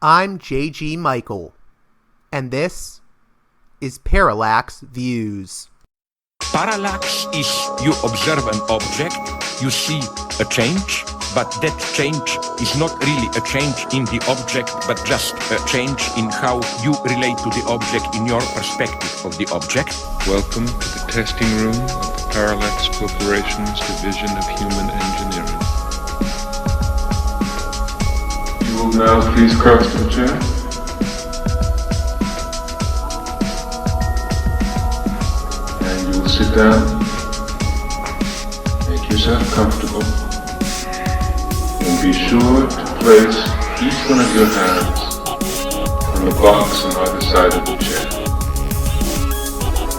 I'm J.G. Michael, and this is Parallax Views. Parallax is you observe an object, you see a change, but that change is not really a change in the object, but just a change in how you relate to the object in your perspective of the object. Welcome to the testing room of the Parallax Corporation's Division of Human Engineering. You will now please crouch to the chair. And you will sit down. Make yourself comfortable. And be sure to place each one of your hands on the box on either side of the chair.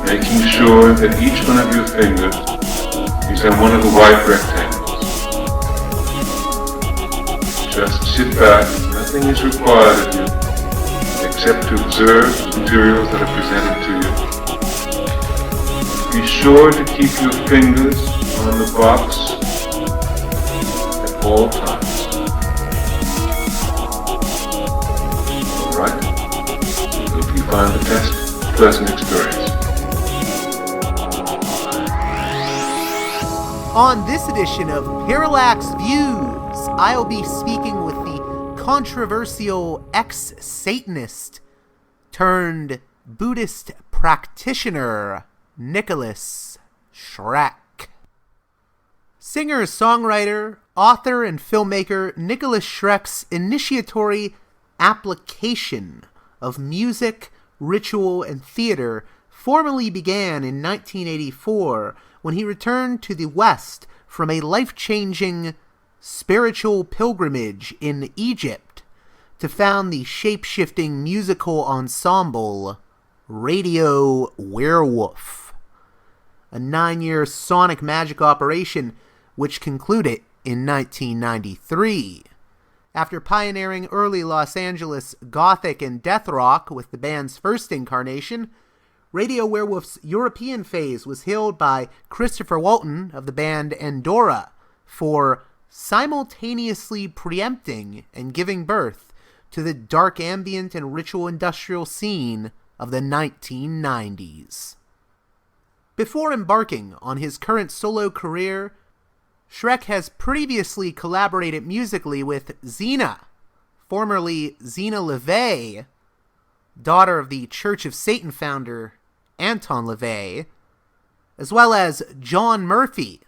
Making sure that each one of your fingers is on one of the white rectangles. Just sit back, nothing is required of you except to observe the materials that are presented to you. Be sure to keep your fingers on the box at all times. Alright? Hope you find the test a pleasant experience. On this edition of Parallax Views, I'll be speaking with the controversial ex-Satanist turned Buddhist practitioner, NIKOLAS SCHRECK. Singer, songwriter, author, and filmmaker NIKOLAS SCHRECK's initiatory application of music, ritual, and theater formally began in 1984 when he returned to the West from a life-changing spiritual pilgrimage in Egypt to found the shape-shifting musical ensemble Radio Werewolf, a 9-year sonic magic operation which concluded in 1993. After pioneering early Los Angeles gothic and death rock with the band's first incarnation, Radio Werewolf's European phase was hailed by Christopher Walton of the band Endora for simultaneously preempting and giving birth to the dark ambient and ritual industrial scene of the 1990s. Before embarking on his current solo career, SCHRECK has previously collaborated musically with Xena, formerly Xena LaVey, daughter of the Church of Satan founder Anton LaVey, as well as John Murphy,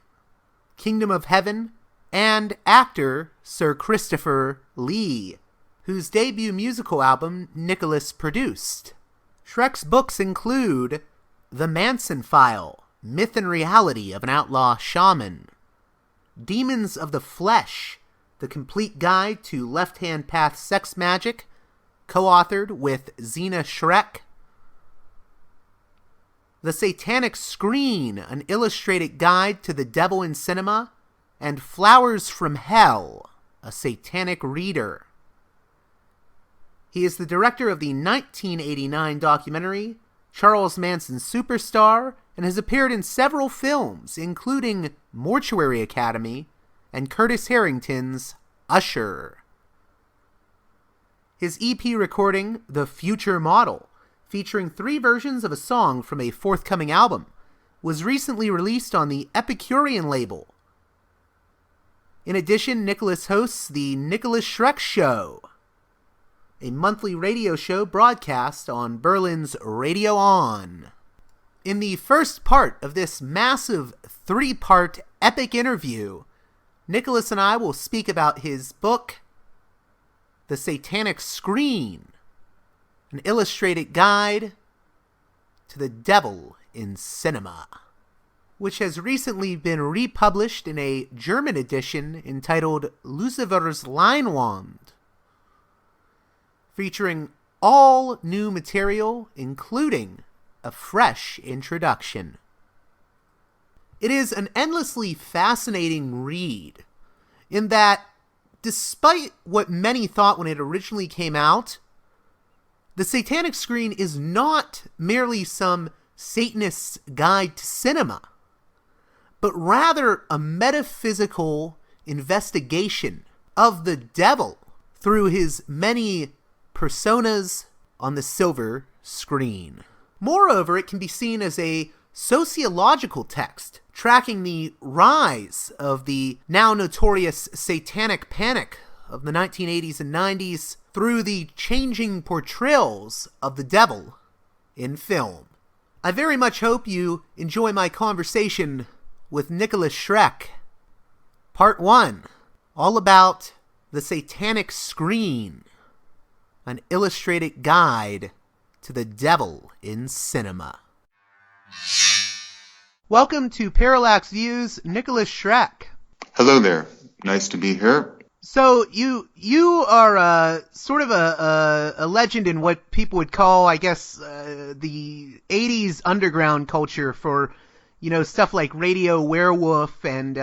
Kingdom of Heaven, and actor Sir Christopher Lee, whose debut musical album NIKOLAS produced. SCHRECK's books include The Manson File, Myth and Reality of an Outlaw Shaman, Demons of the Flesh, The Complete Guide to Left-Hand Path Sex Magic, co-authored with Xena SCHRECK, The Satanic Screen, an illustrated guide to the devil in cinema, and Flowers from Hell, a satanic reader. He is the director of the 1989 documentary Charles Manson Superstar and has appeared in several films, including Mortuary Academy and Curtis Harrington's Usher. His EP recording, The Future Model, featuring 3 versions of a song from a forthcoming album, was recently released on the Epicurean label. In addition, NIKOLAS hosts the NIKOLAS SCHRECK Show, a monthly radio show broadcast on Berlin's Radio On. In the first part of this massive 3-part epic interview, NIKOLAS and I will speak about his book, The Satanic Screen, an illustrated guide to the devil in cinema, which has recently been republished in a German edition entitled Luzifers Leinwand, featuring all new material, including a fresh introduction. It is an endlessly fascinating read, in that, despite what many thought when it originally came out, The Satanic Screen is not merely some Satanist's guide to cinema, but rather a metaphysical investigation of the devil through his many personas on the silver screen. Moreover, it can be seen as a sociological text, tracking the rise of the now notorious satanic panic of the 1980s and 90s through the changing portrayals of the devil in film. I very much hope you enjoy my conversation with NIKOLAS SCHRECK. Part 1, all about the satanic screen, an illustrated guide to the devil in cinema. Welcome to Parallax Views, NIKOLAS SCHRECK. Hello there. Nice to be here. So you are sort of a legend in what people would call, I guess, the 80s underground culture for, stuff like Radio Werewolf and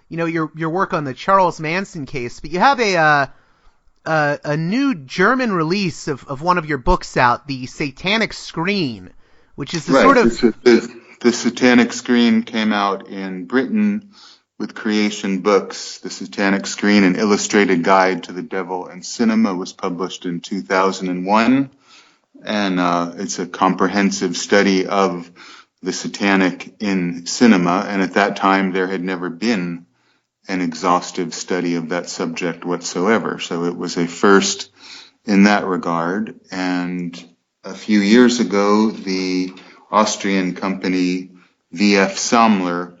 your work on the Charles Manson case. But you have a new German release of one of your books out, The Satanic Screen, which is the sort of... The Satanic Screen came out in Britain with Creation Books. The Satanic Screen, an illustrated guide to the devil in cinema, was published in 2001. And it's a comprehensive study of the satanic in cinema. And at that time, there had never been an exhaustive study of that subject whatsoever. So it was a first in that regard. And a few years ago, the Austrian company VF Sammler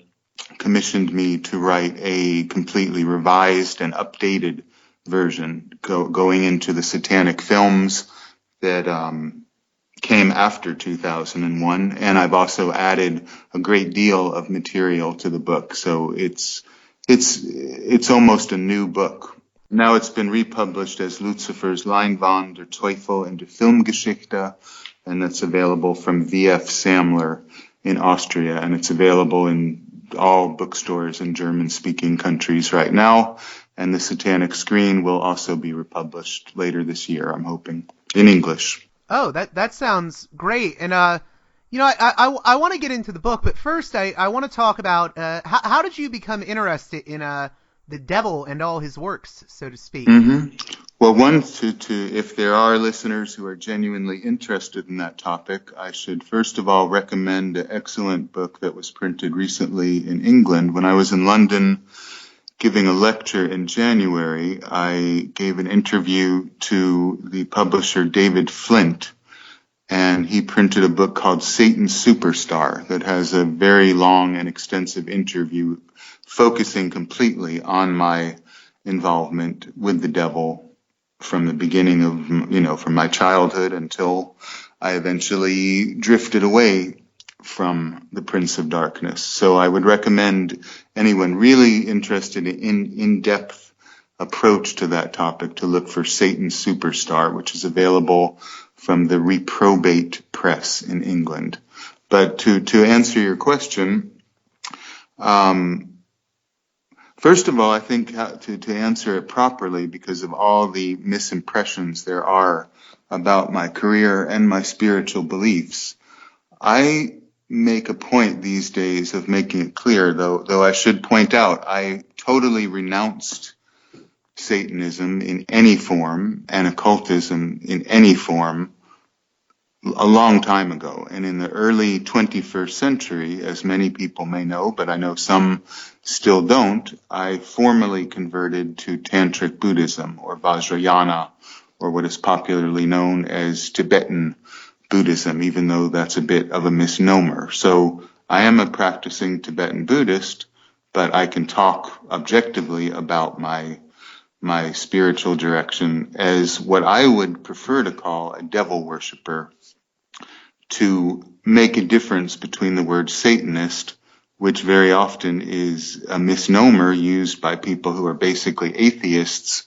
commissioned me to write a completely revised and updated version going into the satanic films that came after 2001. And I've also added a great deal of material to the book. So it's almost a new book. Now it's been republished as Luzifers, Leinwand, der Teufel in der Filmgeschichte, and that's available from VF Sammler in Austria, and it's available in all bookstores in German-speaking countries right now. And the Satanic Screen will also be republished later this year, I'm hoping, in English. Oh, that sounds great. And I want to get into the book, but first I want to talk about how did you become interested in the devil and all his works, so to speak? Mm-hmm. Well, if there are listeners who are genuinely interested in that topic, I should first of all recommend an excellent book that was printed recently in England. When I was in London giving a lecture in January, I gave an interview to the publisher David Flint, and he printed a book called Satan's Superstar that has a very long and extensive interview focusing completely on my involvement with the devil from the beginning of, from my childhood until I eventually drifted away from the Prince of Darkness. So I would recommend anyone really interested in in-depth approach to that topic to look for Satan's Superstar, which is available from the Reprobate Press in England. But to answer your question, first of all, I think to answer it properly, because of all the misimpressions there are about my career and my spiritual beliefs, I make a point these days of making it clear, though I should point out, I totally renounced Satanism in any form and occultism in any form a long time ago. And in the early 21st century, as many people may know, but I know some still don't, I formally converted to Tantric Buddhism, or Vajrayana, or what is popularly known as Tibetan Buddhism, even though that's a bit of a misnomer. So I am a practicing Tibetan Buddhist, but I can talk objectively about my spiritual direction as what I would prefer to call a devil worshiper, to make a difference between the word Satanist, which very often is a misnomer used by people who are basically atheists,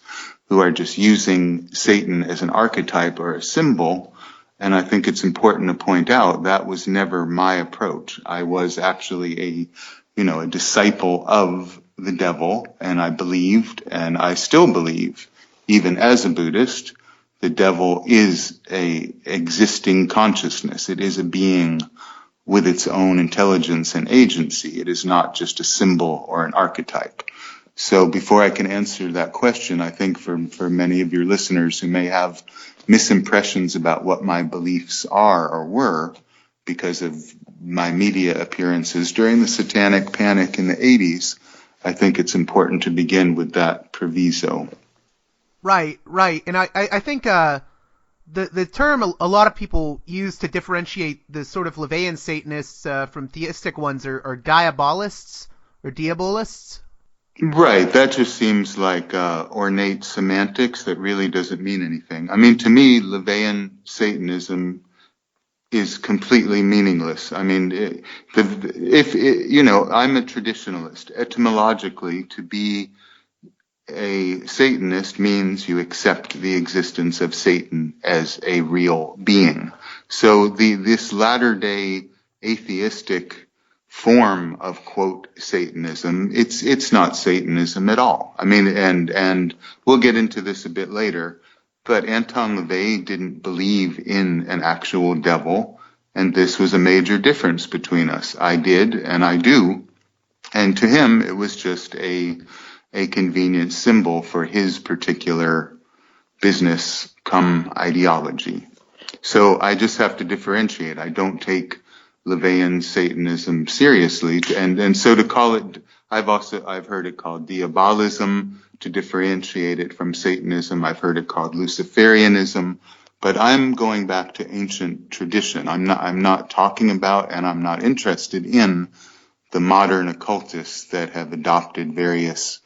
who are just using Satan as an archetype or a symbol. And I think it's important to point out that was never my approach. I was actually a disciple of the devil, and I believed, and I still believe, even as a Buddhist, the devil is a existing consciousness. It is a being with its own intelligence and agency. It is not just a symbol or an archetype. So before I can answer that question, I think for many of your listeners who may have misimpressions about what my beliefs are or were because of my media appearances during the satanic panic in the 80s, I think it's important to begin with that proviso. Right. And I think the term a lot of people use to differentiate the sort of Levian Satanists from theistic ones are diabolists or diabolists. Right, that just seems like ornate semantics that really doesn't mean anything. I mean, to me, Levian Satanism is completely meaningless. I mean, I'm a traditionalist. Etymologically, to be a Satanist means you accept the existence of Satan as a real being. So this latter-day atheistic form of, quote, Satanism, it's not Satanism at all. I mean, and we'll get into this a bit later, but Anton LaVey didn't believe in an actual devil, and this was a major difference between us. I did, and I do, and to him it was just a convenient symbol for his particular business come ideology. So I just have to differentiate. I don't take Levian Satanism seriously, and so to call it, I've heard it called diabolism to differentiate it from Satanism. I've heard it called Luciferianism, but I'm going back to ancient tradition. I'm not talking about, and I'm not interested in the modern occultists that have adopted various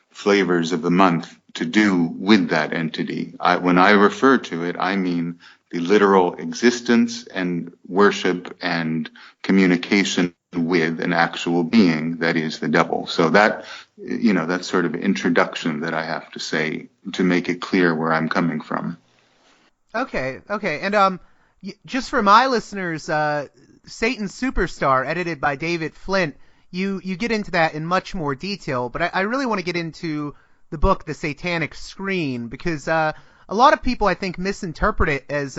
flavors of the month to do with that entity. When I refer to it, I mean the literal existence and worship and communication with an actual being that is the devil. So that's sort of introduction that I have to say to make it clear where I'm coming from. Okay. And just for my listeners, Satan's Superstar, edited by David Flint, you get into that in much more detail, but I really want to get into the book, The Satanic Screen, because a lot of people, I think, misinterpret it as,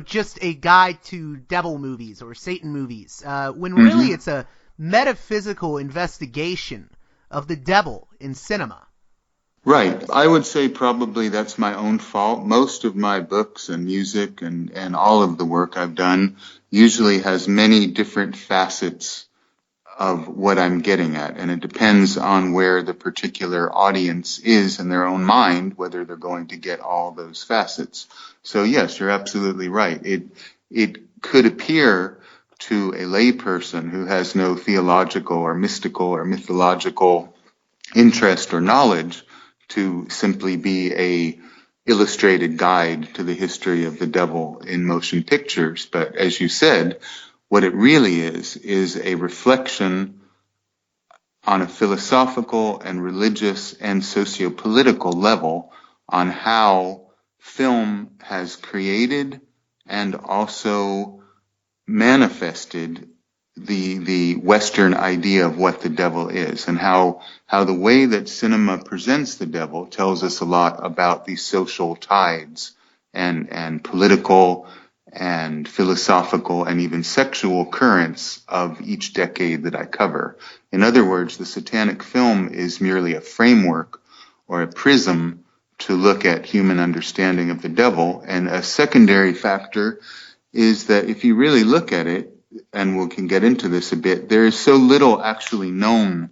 just a guide to devil movies or Satan movies, when really it's a metaphysical investigation of the devil in cinema. Right. I would say probably that's my own fault. Most of my books and music and all of the work I've done usually has many different facets of what I'm getting at, and it depends on where the particular audience is in their own mind, whether they're going to get all those facets. So yes, you're absolutely right. It could appear to a layperson who has no theological or mystical or mythological interest or knowledge to simply be a illustrated guide to the history of the devil in motion pictures. But as you said, what it really is a reflection on a philosophical and religious and socio-political level on how film has created and also manifested the Western idea of what the devil is, and how the way that cinema presents the devil tells us a lot about the social tides and political and philosophical and even sexual currents of each decade that I cover. In other words, the satanic film is merely a framework or a prism to look at human understanding of the devil. And a secondary factor is that if you really look at it, and we can get into this a bit, there is so little actually known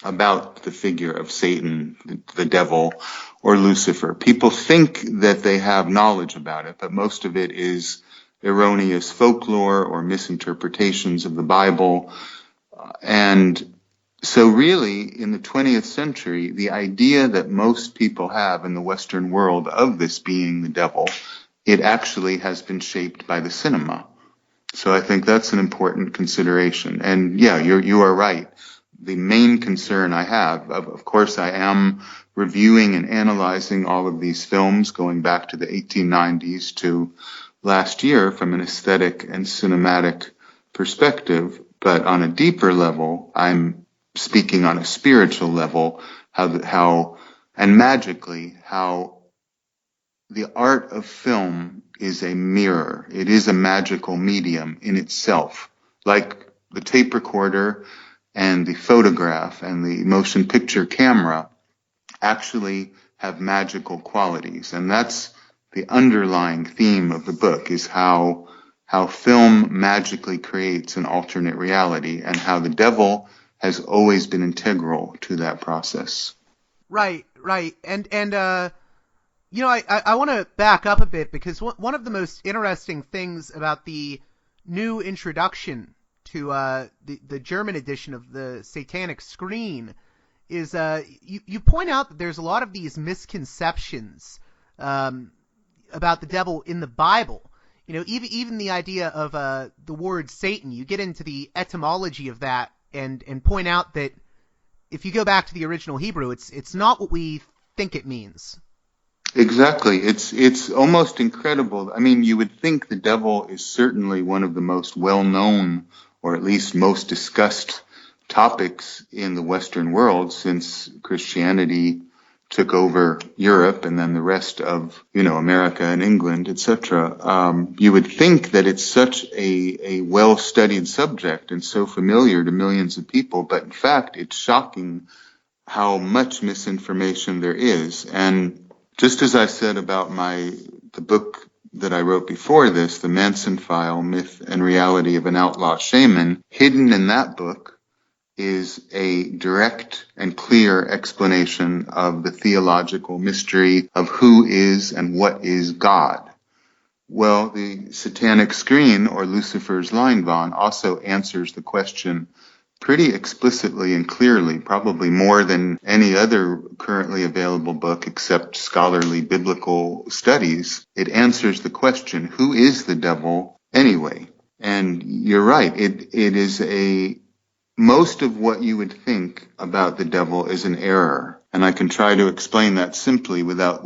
about the figure of Satan, the devil, or Lucifer. People think that they have knowledge about it, but most of it is erroneous folklore or misinterpretations of the Bible. And so really, in the 20th century, the idea that most people have in the Western world of this being the devil, it actually has been shaped by the cinema. So I think that's an important consideration. And yeah, you are right. The main concern I have, of course, I am reviewing and analyzing all of these films going back to the 1890s to last year from an aesthetic and cinematic perspective. But on a deeper level, I'm speaking on a spiritual level, how magically the art of film is a mirror. It is a magical medium in itself. Like the tape recorder and the photograph and the motion picture camera actually have magical qualities. And that's the underlying theme of the book, is how film magically creates an alternate reality, and how the devil has always been integral to that process. Right. And you know, I want to back up a bit, because one of the most interesting things about the new introduction to the German edition of the Satanic Screen is you point out that there's a lot of these misconceptions about the devil in the Bible. You know, even the idea of the word Satan, you get into the etymology of that and point out that if you go back to the original Hebrew, it's not what we think it means. Exactly. It's almost incredible. I mean, you would think the devil is certainly one of the most well-known, or at least most discussed topics in the Western world since Christianity took over Europe and then the rest of, America and England, etc. You would think that it's such a well-studied subject and so familiar to millions of people, but in fact, it's shocking how much misinformation there is. And just as I said about the book that I wrote before this, The Manson File, Myth and Reality of an Outlaw Shaman, hidden in that book is a direct and clear explanation of the theological mystery of who is and what is God. Well, the Satanic Screen, or Lucifer's Leinwand, also answers the question pretty explicitly and clearly, probably more than any other currently available book except scholarly biblical studies. It answers the question, who is the devil anyway? And you're right, it is most of what you would think about the devil is an error. And I can try to explain that simply without,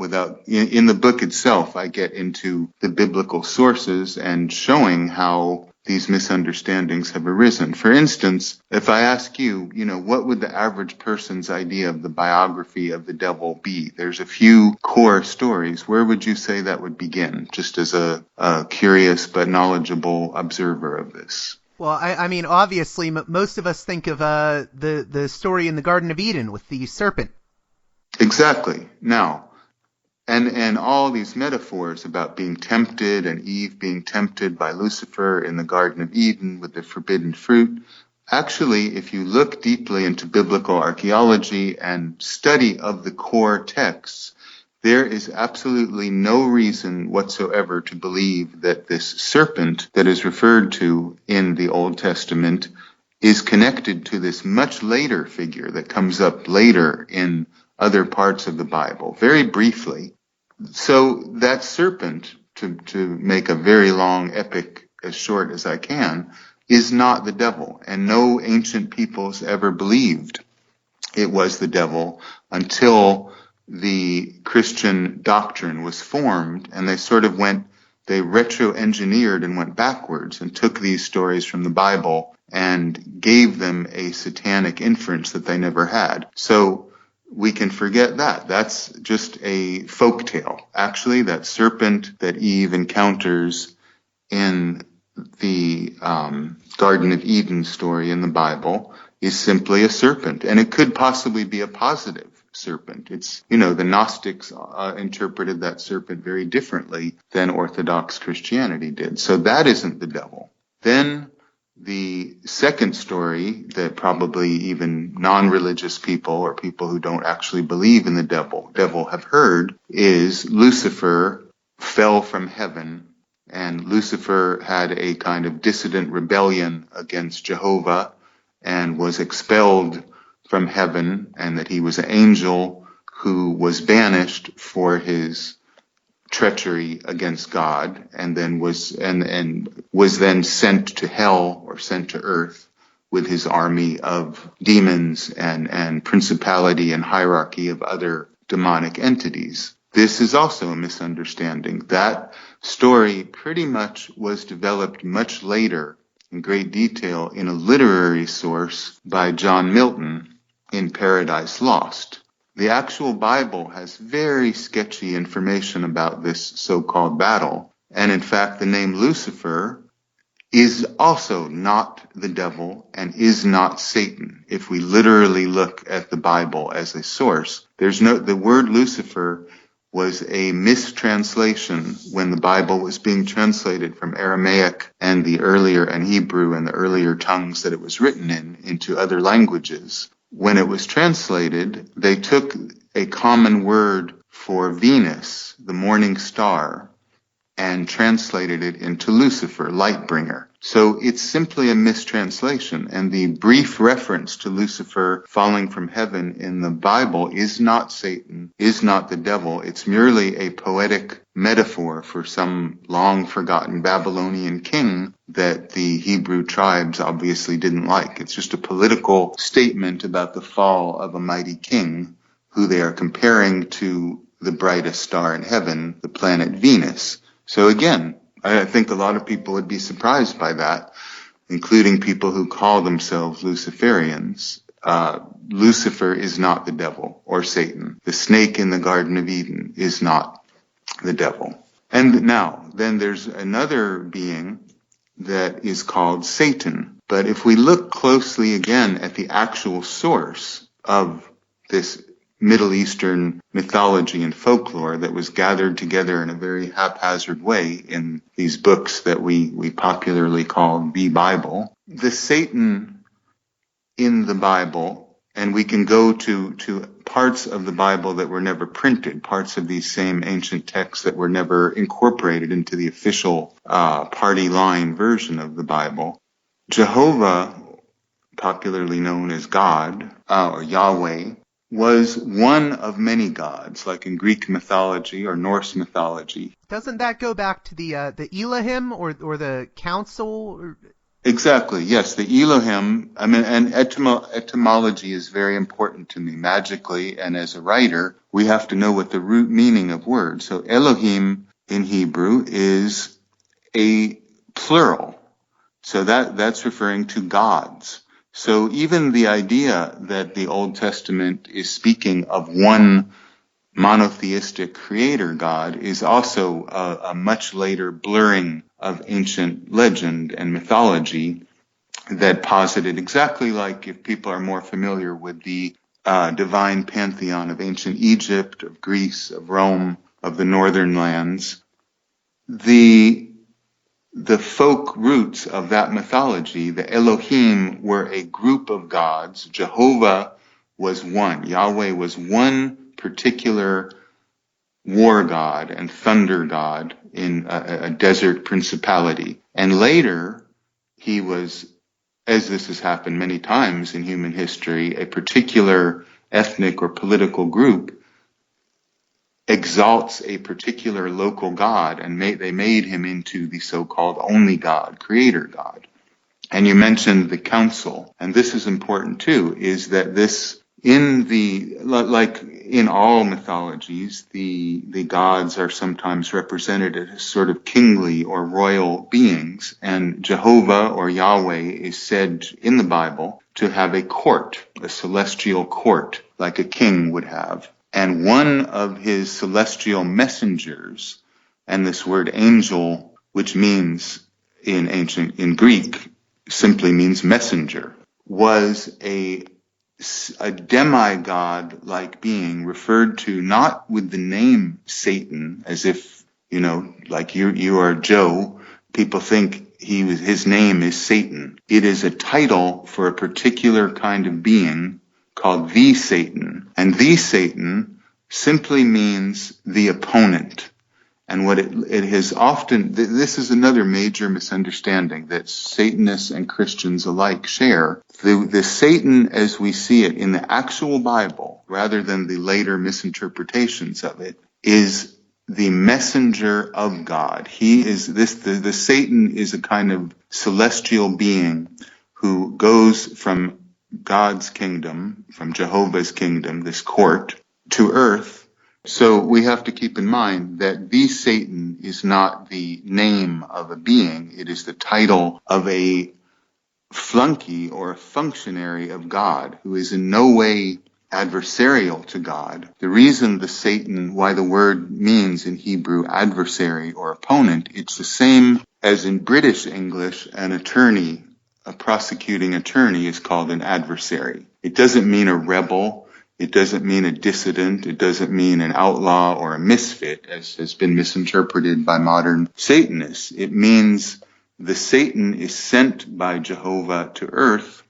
in the book itself, I get into the biblical sources and showing how these misunderstandings have arisen. For instance, if I ask you, what would the average person's idea of the biography of the devil be? There's a few core stories. Where would you say that would begin, just as a curious but knowledgeable observer of this? Well, I mean, obviously, most of us think of the story in the Garden of Eden with the serpent. Exactly. Now, and all these metaphors about being tempted, and Eve being tempted by Lucifer in the Garden of Eden with the forbidden fruit. Actually, if you look deeply into biblical archaeology and study of the core texts, there is absolutely no reason whatsoever to believe that this serpent that is referred to in the Old Testament is connected to this much later figure that comes up later in other parts of the Bible, very briefly. So that serpent, to make a very long epic as short as I can, is not the devil. And no ancient peoples ever believed it was the devil until the Christian doctrine was formed, and they retro-engineered and went backwards and took these stories from the Bible and gave them a satanic inference that they never had. So we can forget that. That's just a folk tale. Actually, that serpent that Eve encounters in the Garden of Eden story in the Bible is simply a serpent, and it could possibly be a positive serpent. It's, the Gnostics interpreted that serpent very differently than Orthodox Christianity did. So that isn't the devil. Then the second story that probably even non-religious people or people who don't actually believe in the devil have heard is Lucifer fell from heaven, and Lucifer had a kind of dissident rebellion against Jehovah and was expelled from heaven, and that he was an angel who was banished for his treachery against God, and then was then sent to hell, or sent to earth, with his army of demons and principality and hierarchy of other demonic entities. This is also a misunderstanding. That story pretty much was developed much later in great detail in a literary source by John Milton in Paradise Lost. The actual Bible has very sketchy information about this so-called battle. And in fact, the name Lucifer is also not the devil and is not Satan. If we literally look at the Bible as a source, the word Lucifer was a mistranslation when the Bible was being translated from Aramaic and Hebrew and the earlier tongues that it was written in into other languages. When it was translated, they took a common word for Venus, the morning star, and translated it into Lucifer, light bringer. So it's simply a mistranslation, and the brief reference to Lucifer falling from heaven in the Bible is not Satan, is not the devil. It's merely a poetic metaphor for some long-forgotten Babylonian king that the Hebrew tribes obviously didn't like. It's just a political statement about the fall of a mighty king who they are comparing to the brightest star in heaven, the planet Venus. So again, I think a lot of people would be surprised by that, including people who call themselves Luciferians. Lucifer is not the devil or Satan. The snake in the Garden of Eden is not the devil. And now, then there's another being that is called Satan. But if we look closely again at the actual source of this Middle Eastern mythology and folklore that was gathered together in a very haphazard way in these books that we popularly call the Bible. The Satan in the Bible, and we can go to parts of the Bible that were never printed, parts of these same ancient texts that were never incorporated into the official party line version of the Bible. Jehovah, popularly known as God, or Yahweh, was one of many gods, like in Greek mythology or Norse mythology. Doesn't that go back to the Elohim or the council? Exactly, yes, the Elohim. I mean, and etymology is very important to me. Magically, and as a writer, we have to know what the root meaning of words. So Elohim in Hebrew is a plural. So that's referring to gods. So even the idea that the Old Testament is speaking of one monotheistic creator God is also a much later blurring of ancient legend and mythology that posited exactly like if people are more familiar with the divine pantheon of ancient Egypt, of Greece, of Rome, of the northern lands, the folk roots of that mythology, the Elohim, were a group of gods. Jehovah was one. Yahweh was one particular war god and thunder god in a desert principality. And later, he was, as this has happened many times in human history, a particular ethnic or political group exalts a particular local god, and they made him into the so-called only God, creator God. And you mentioned the council, and this is important too, is that this, like in all mythologies, the gods are sometimes represented as sort of kingly or royal beings, and Jehovah or Yahweh is said in the Bible to have a court, a celestial court, like a king would have. And one of his celestial messengers, and this word angel, which means in Greek, simply means messenger, was a demigod-like being referred to not with the name Satan, as if, like you are Joe, people think his name is Satan. It is a title for a particular kind of being called the Satan. And the Satan simply means the opponent. And what it has often, this is another major misunderstanding that Satanists and Christians alike share. The Satan as we see it in the actual Bible, rather than the later misinterpretations of it, is the messenger of God. The Satan is a kind of celestial being who goes from God's kingdom, from Jehovah's kingdom, this court, to earth. So we have to keep in mind that the Satan is not the name of a being. It is the title of a flunky or a functionary of God who is in no way adversarial to God. The reason why the word means in Hebrew adversary or opponent, it's the same as in British English, an attorney, a prosecuting attorney, is called an adversary. It doesn't mean a rebel. It doesn't mean a dissident. It doesn't mean an outlaw or a misfit, as has been misinterpreted by modern Satanists. It means the Satan is sent by Jehovah to earth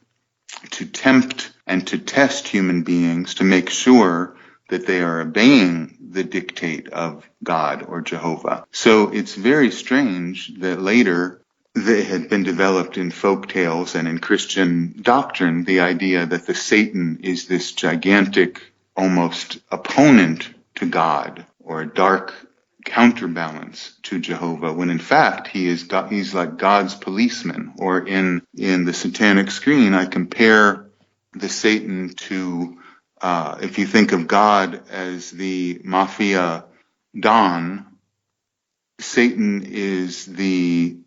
to tempt and to test human beings to make sure that they are obeying the dictate of God or Jehovah. So it's very strange that later they had been developed in folk tales and in Christian doctrine, the idea that the Satan is this gigantic, almost opponent to God or a dark counterbalance to Jehovah, when in fact he's like God's policeman. Or in the Satanic Screen, I compare the Satan to, if you think of God as the mafia don, Satan is the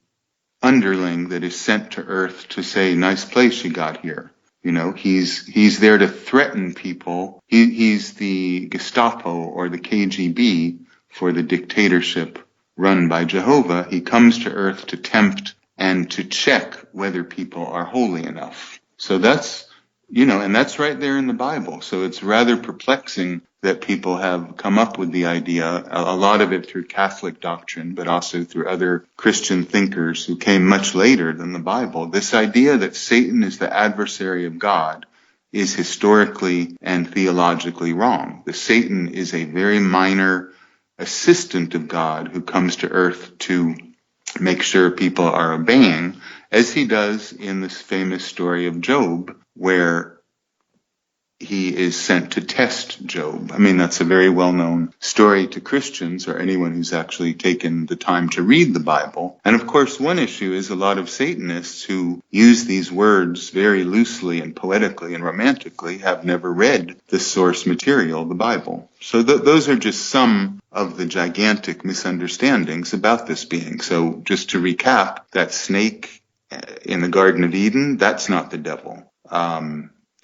underling that is sent to earth to say, nice place you got here. You know, he's there to threaten people. He's the Gestapo or the KGB for the dictatorship run by Jehovah. He comes to earth to tempt and to check whether people are holy enough. So that's, and that's right there in the Bible. So it's rather perplexing that people have come up with the idea, a lot of it through Catholic doctrine, but also through other Christian thinkers who came much later than the Bible. This idea that Satan is the adversary of God is historically and theologically wrong. The Satan is a very minor assistant of God who comes to earth to make sure people are obeying, as he does in this famous story of Job, where he is sent to test Job. I mean, that's a very well-known story to Christians or anyone who's actually taken the time to read the Bible. And of course, one issue is a lot of Satanists who use these words very loosely and poetically and romantically have never read the source material, the Bible. So those are just some of the gigantic misunderstandings about this being. So just to recap, that snake in the Garden of Eden, that's not the devil.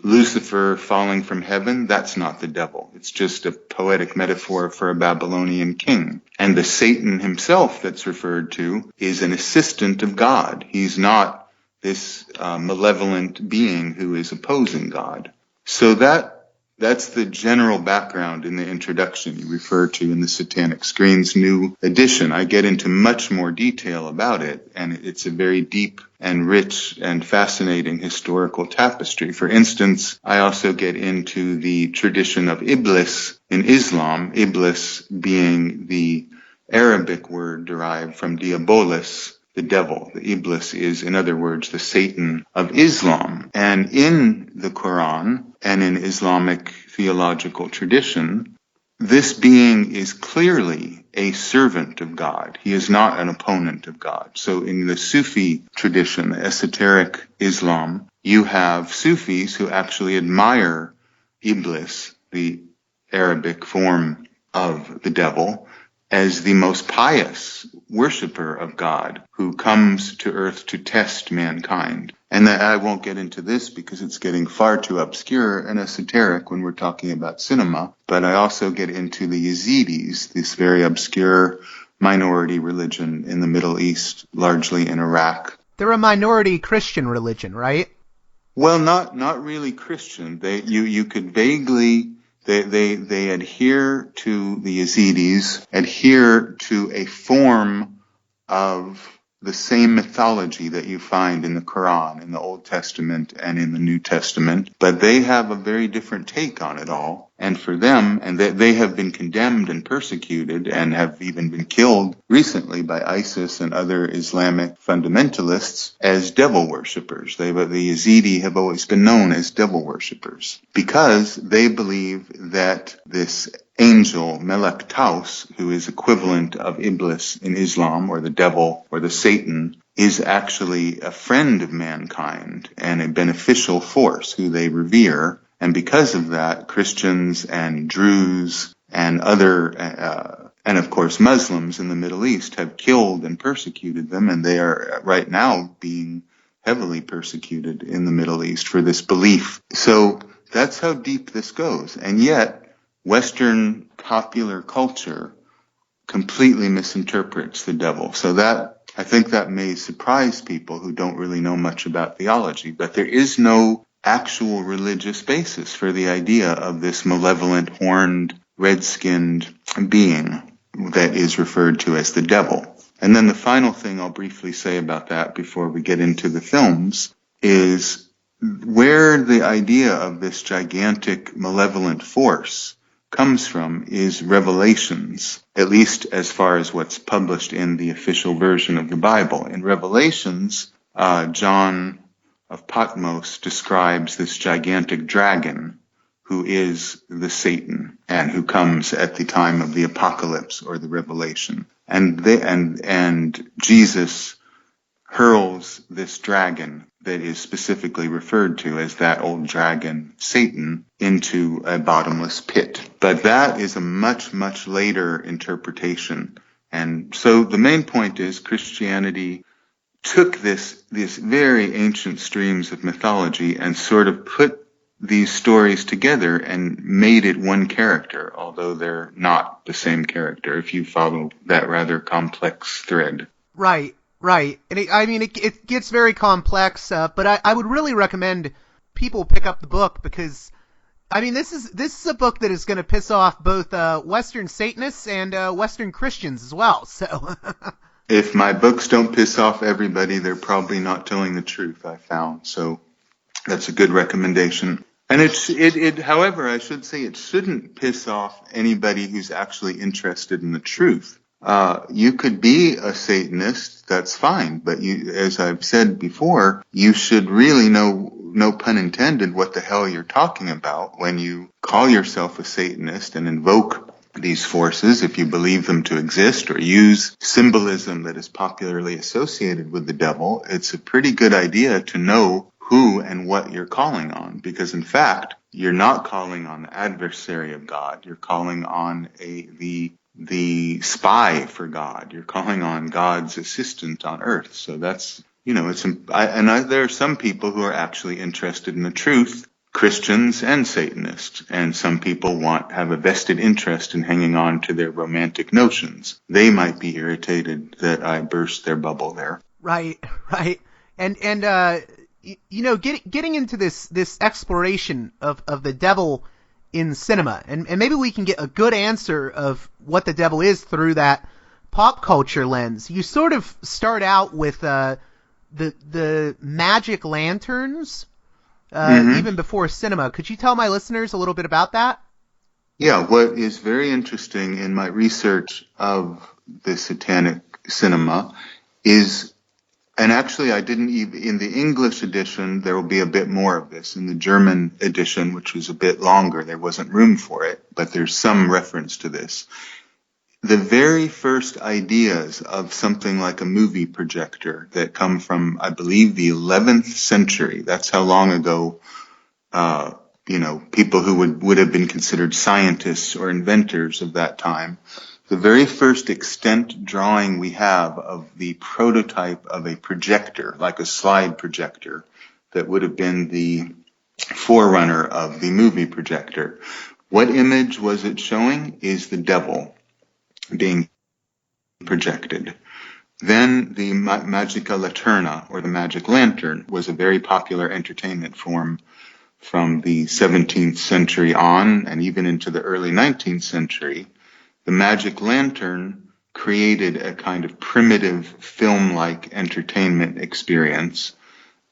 Lucifer falling from heaven, that's not the devil. It's just a poetic metaphor for a Babylonian king. And the Satan himself that's referred to is an assistant of God. He's not this malevolent being who is opposing God. So that's the general background in the introduction you refer to in the Satanic Screen's new edition. I get into much more detail about it, and it's a very deep and rich and fascinating historical tapestry. For instance, I also get into the tradition of Iblis in Islam, Iblis being the Arabic word derived from diabolis, the devil. The Iblis is, in other words, the Satan of Islam. And in the Quran and in Islamic theological tradition, this being is clearly a servant of God. He is not an opponent of God. So in the Sufi tradition, the esoteric Islam, you have Sufis who actually admire Iblis, the Arabic form of the devil, as the most pious worshiper of God who comes to earth to test mankind. And I won't get into this because it's getting far too obscure and esoteric when we're talking about cinema, but I also get into the Yazidis, this very obscure minority religion in the Middle East, largely in Iraq. They're a minority Christian religion, right? Well, not really Christian. You could vaguely... They adhere to, the Yazidis adhere to a form of the same mythology that you find in the Quran, in the Old Testament and in the New Testament, but they have a very different take on it all. And for them, and they have been condemned and persecuted and have even been killed recently by ISIS and other Islamic fundamentalists as devil worshippers. The Yazidi have always been known as devil worshippers because they believe that this angel, Melek Taus, who is equivalent of Iblis in Islam, or the devil, or the Satan, is actually a friend of mankind and a beneficial force who they revere. And because of that, Christians and Druze and other, and of course Muslims in the Middle East have killed and persecuted them, and they are right now being heavily persecuted in the Middle East for this belief. So that's how deep this goes. And yet, Western popular culture completely misinterprets the devil. So that I think that may surprise people who don't really know much about theology, but there is no actual religious basis for the idea of this malevolent, horned, red-skinned being that is referred to as the devil. And then the final thing I'll briefly say about that before we get into the films is where the idea of this gigantic malevolent force comes from is Revelations, at least as far as what's published in the official version of the Bible. In Revelations, John of Patmos describes this gigantic dragon who is the Satan and who comes at the time of the apocalypse or the revelation. And Jesus hurls this dragon that is specifically referred to as that old dragon, Satan, into a bottomless pit. But that is a much, much later interpretation. And so the main point is Christianity took these very ancient streams of mythology and sort of put these stories together and made it one character, although they're not the same character, if you follow that rather complex thread. Right. And it gets very complex, but I would really recommend people pick up the book because, I mean, this is a book that is going to piss off both Western Satanists and Western Christians as well. So, if my books don't piss off everybody, they're probably not telling the truth, I found. So that's a good recommendation. And however, I should say it shouldn't piss off anybody who's actually interested in the truth. You could be a Satanist, that's fine, but you, as I've said before, you should really know, no pun intended, what the hell you're talking about when you call yourself a Satanist and invoke these forces, if you believe them to exist, or use symbolism that is popularly associated with the devil. It's a pretty good idea to know who and what you're calling on, because in fact, you're not calling on the adversary of God. You're calling on the spy for God. You're calling on God's assistant on earth. So that's, there are some people who are actually interested in the truth, Christians and Satanists, and some people have a vested interest in hanging on to their romantic notions. They might be irritated that I burst their bubble there. Right. And getting into this exploration of the devil in cinema, and maybe we can get a good answer of what the devil is through that pop culture lens. You sort of start out with the magic lanterns, even before cinema. Could you tell my listeners a little bit about that? Yeah, what is very interesting in my research of the satanic cinema is, and actually I didn't even, in the English edition, there will be a bit more of this. In the German edition, which was a bit longer, there wasn't room for it, but there's some reference to this. The very first ideas of something like a movie projector that come from, I believe, the 11th century, that's how long ago, people who would have been considered scientists or inventors of that time, the very first extant drawing we have of the prototype of a projector, like a slide projector, that would have been the forerunner of the movie projector. What image was it showing? Is the devil being projected. Then the magica laterna, or the magic lantern, was a very popular entertainment form from the 17th century on, and even into the early 19th century. The magic lantern created a kind of primitive film-like entertainment experience,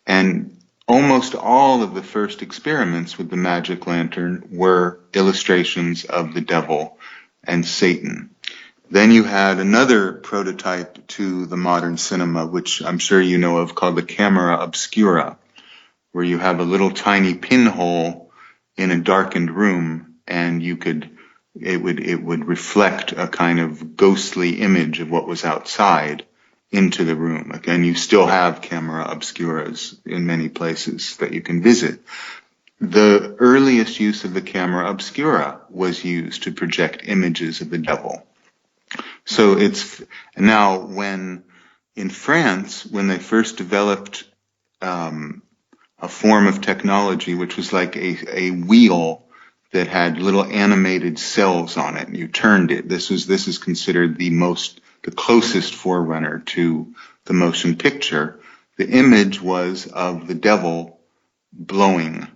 and almost all of the first experiments with the magic lantern were illustrations of the devil and Satan. Then you had another prototype to the modern cinema, which I'm sure you know of, called the camera obscura, where you have a little tiny pinhole in a darkened room, and it would reflect a kind of ghostly image of what was outside into the room. Again, you still have camera obscuras in many places that you can visit. The earliest use of the camera obscura was used to project images of the devil. So it's now, when in France, when they first developed a form of technology which was like a wheel that had little animated cells on it, and you turned it. This is considered the closest forerunner to the motion picture, the image was of the devil blowing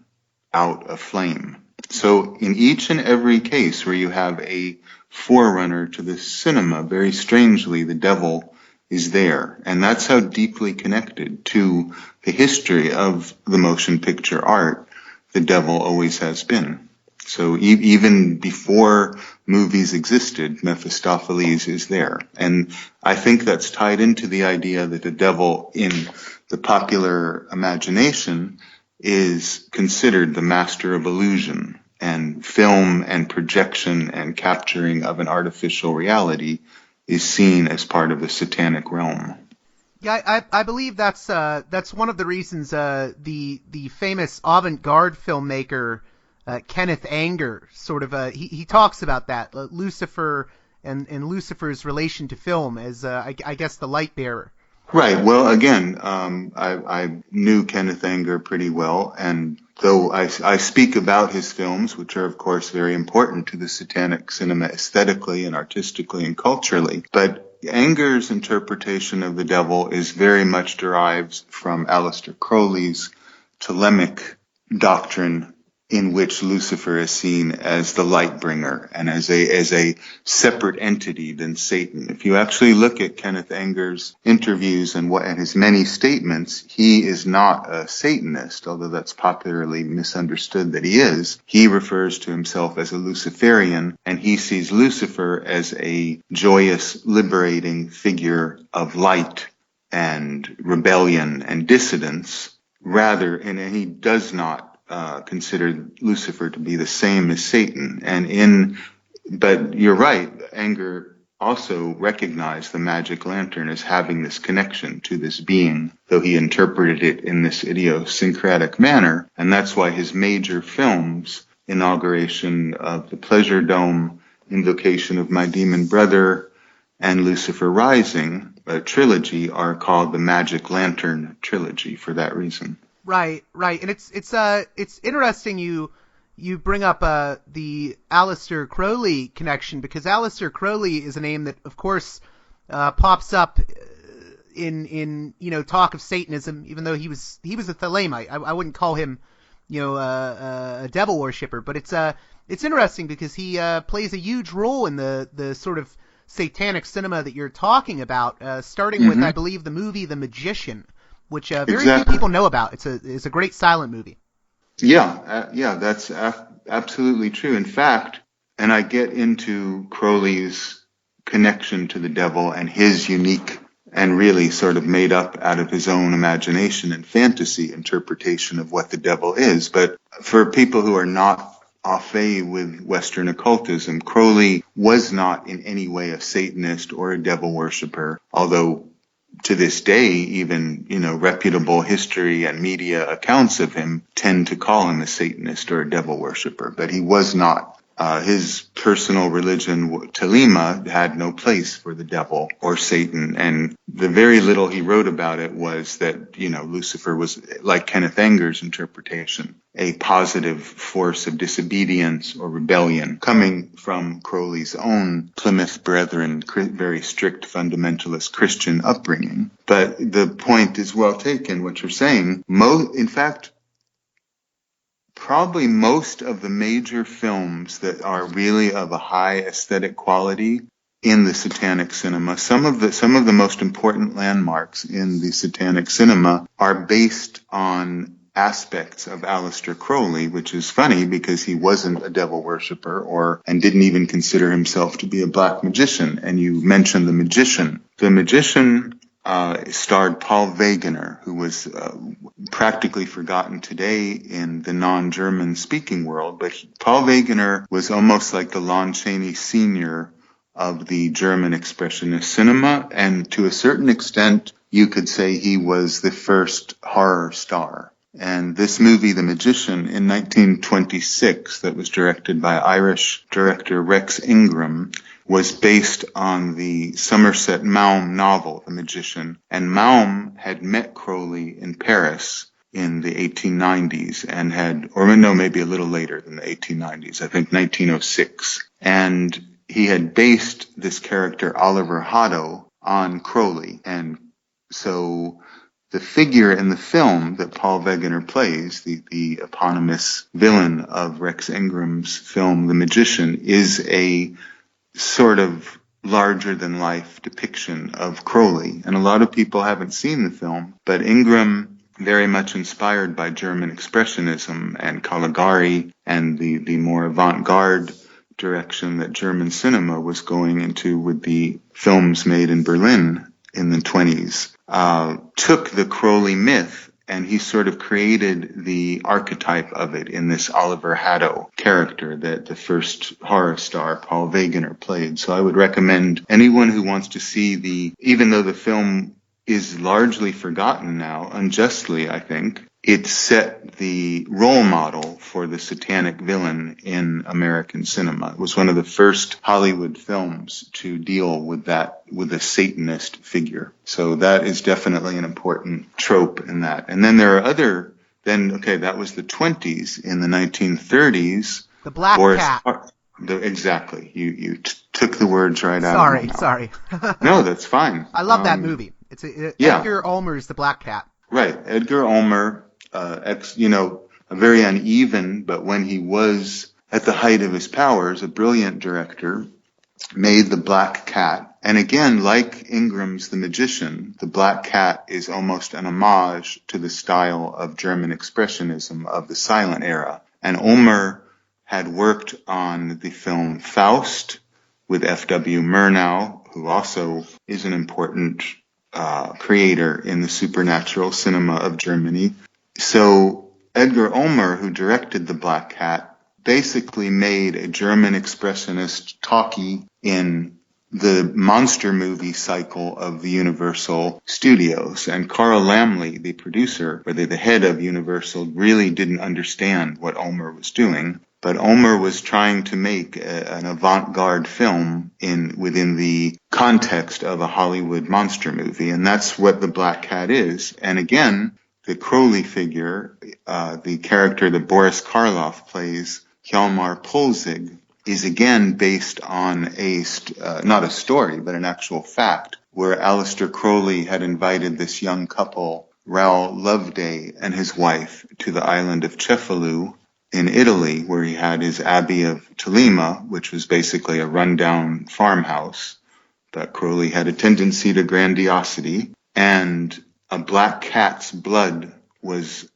out a flame. So in each and every case where you have a forerunner to the cinema, very strangely, the devil is there. And that's how deeply connected to the history of the motion picture art the devil always has been. So even before movies existed, Mephistopheles is there. And I think that's tied into the idea that the devil in the popular imagination is considered the master of illusion, and film and projection and capturing of an artificial reality is seen as part of the satanic realm. Yeah, I believe that's one of the reasons the famous avant-garde filmmaker Kenneth Anger sort of he talks about that Lucifer and Lucifer's relation to film as I guess the light bearer. Right. Well, again, I knew Kenneth Anger pretty well, and though I speak about his films, which are of course very important to the satanic cinema aesthetically and artistically and culturally, but Anger's interpretation of the devil is very much derived from Aleister Crowley's Ptolemaic doctrine, in which Lucifer is seen as the light bringer and as a separate entity than Satan. If you actually look at Kenneth Anger's interviews and his many statements, he is not a Satanist, although that's popularly misunderstood that he is. He refers to himself as a Luciferian, and he sees Lucifer as a joyous, liberating figure of light and rebellion and dissidence, and he does not consider Lucifer to be the same as Satan. But you're right, Anger also recognized the magic lantern as having this connection to this being, though he interpreted it in this idiosyncratic manner. And that's why his major films, Inauguration of the Pleasure Dome, Invocation of My Demon Brother, and Lucifer Rising, a trilogy, are called the Magic Lantern trilogy for that reason. Right, and it's interesting you bring up the Aleister Crowley connection, because Aleister Crowley is a name that of course pops up in talk of Satanism, even though he was a Ptolemite. I wouldn't call him a devil worshipper, but it's interesting because he plays a huge role in the sort of satanic cinema that you're talking about, starting with I believe the movie The Magician, which very few people know about. It's a great silent movie. Yeah, that's absolutely true. In fact, and I get into Crowley's connection to the devil and his unique and really sort of made up out of his own imagination and fantasy interpretation of what the devil is. But for people who are not au fait with Western occultism, Crowley was not in any way a Satanist or a devil worshiper, although to this day, even, reputable history and media accounts of him tend to call him a Satanist or a devil worshiper, but he was not. His personal religion, Thelema, had no place for the devil or Satan, and the very little he wrote about it was that, Lucifer was, like Kenneth Anger's interpretation, a positive force of disobedience or rebellion coming from Crowley's own Plymouth Brethren, very strict fundamentalist Christian upbringing. But the point is well taken, what you're saying. In fact, probably most of the major films that are really of a high aesthetic quality in the satanic cinema, some of the most important landmarks in the satanic cinema are based on aspects of Aleister Crowley, which is funny because he wasn't a devil worshiper and didn't even consider himself to be a black magician. And you mentioned The Magician. The Magician starred Paul Wegener, who was practically forgotten today in the non-German speaking world. But Paul Wegener was almost like the Lon Chaney Sr. of the German expressionist cinema. And to a certain extent, you could say he was the first horror star. And this movie, The Magician, in 1926, that was directed by Irish director Rex Ingram, was based on the Somerset Maugham novel, The Magician. And Maugham had met Crowley in Paris in the 1890s maybe a little later than the 1890s, I think 1906. And he had based this character, Oliver Haddo, on Crowley. And So the figure in the film that Paul Wegener plays, the eponymous villain of Rex Ingram's film The Magician, is a sort of larger-than-life depiction of Crowley. And a lot of people haven't seen the film, but Ingram, very much inspired by German Expressionism and Caligari and the more avant-garde direction that German cinema was going into with the films made in Berlin in the 20s, took the Crowley myth and he sort of created the archetype of it in this Oliver Haddo character that the first horror star, Paul Wegener, played. So I would recommend anyone who wants to see even though the film is largely forgotten now, unjustly, I think, it set the role model for the satanic villain in American cinema. It was one of the first Hollywood films to deal with a Satanist figure. So that is definitely an important trope in that. And then there are that was the 20s. In the 1930s, The Black Cat. Exactly. You took the words right out of my mouth. Sorry. No, that's fine. I love that movie. It's Edgar Ulmer's The Black Cat. Right. Edgar Ulmer, a very uneven, but when he was at the height of his powers, a brilliant director, made The Black Cat. And again, like Ingram's The Magician, The Black Cat is almost an homage to the style of German Expressionism of the silent era. And Ulmer had worked on the film Faust with F.W. Murnau, who also is an important creator in the supernatural cinema of Germany. So Edgar Ulmer, who directed The Black Cat, basically made a German expressionist talkie in the monster movie cycle of the Universal Studios. And Carl Laemmle, the producer, or the head of Universal, really didn't understand what Ulmer was doing. But Ulmer was trying to make an avant-garde film within the context of a Hollywood monster movie. And that's what The Black Cat is. And again, the Crowley figure, the character that Boris Karloff plays, Hjalmar Polzig, is again based on not a story, but an actual fact, where Aleister Crowley had invited this young couple, Raoul Loveday and his wife, to the island of Cefalù in Italy, where he had his Abbey of Tolima, which was basically a rundown farmhouse. But Crowley had a tendency to grandiosity, and a black cat's blood was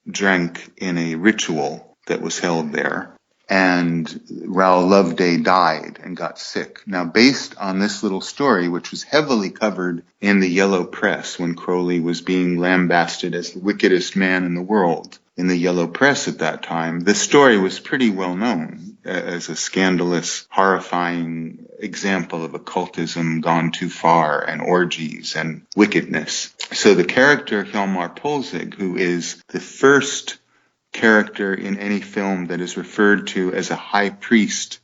drank in a ritual that was held there. And Raoul Loveday died and got sick. Now, based on this little story, which was heavily covered in the yellow press when Crowley was being lambasted as the wickedest man in the world in the yellow press at that time, the story was pretty well known as a scandalous, horrifying example of occultism gone too far and orgies and wickedness. So the character Hjalmar Polzig, who is the first character in any film that is referred to as a high priest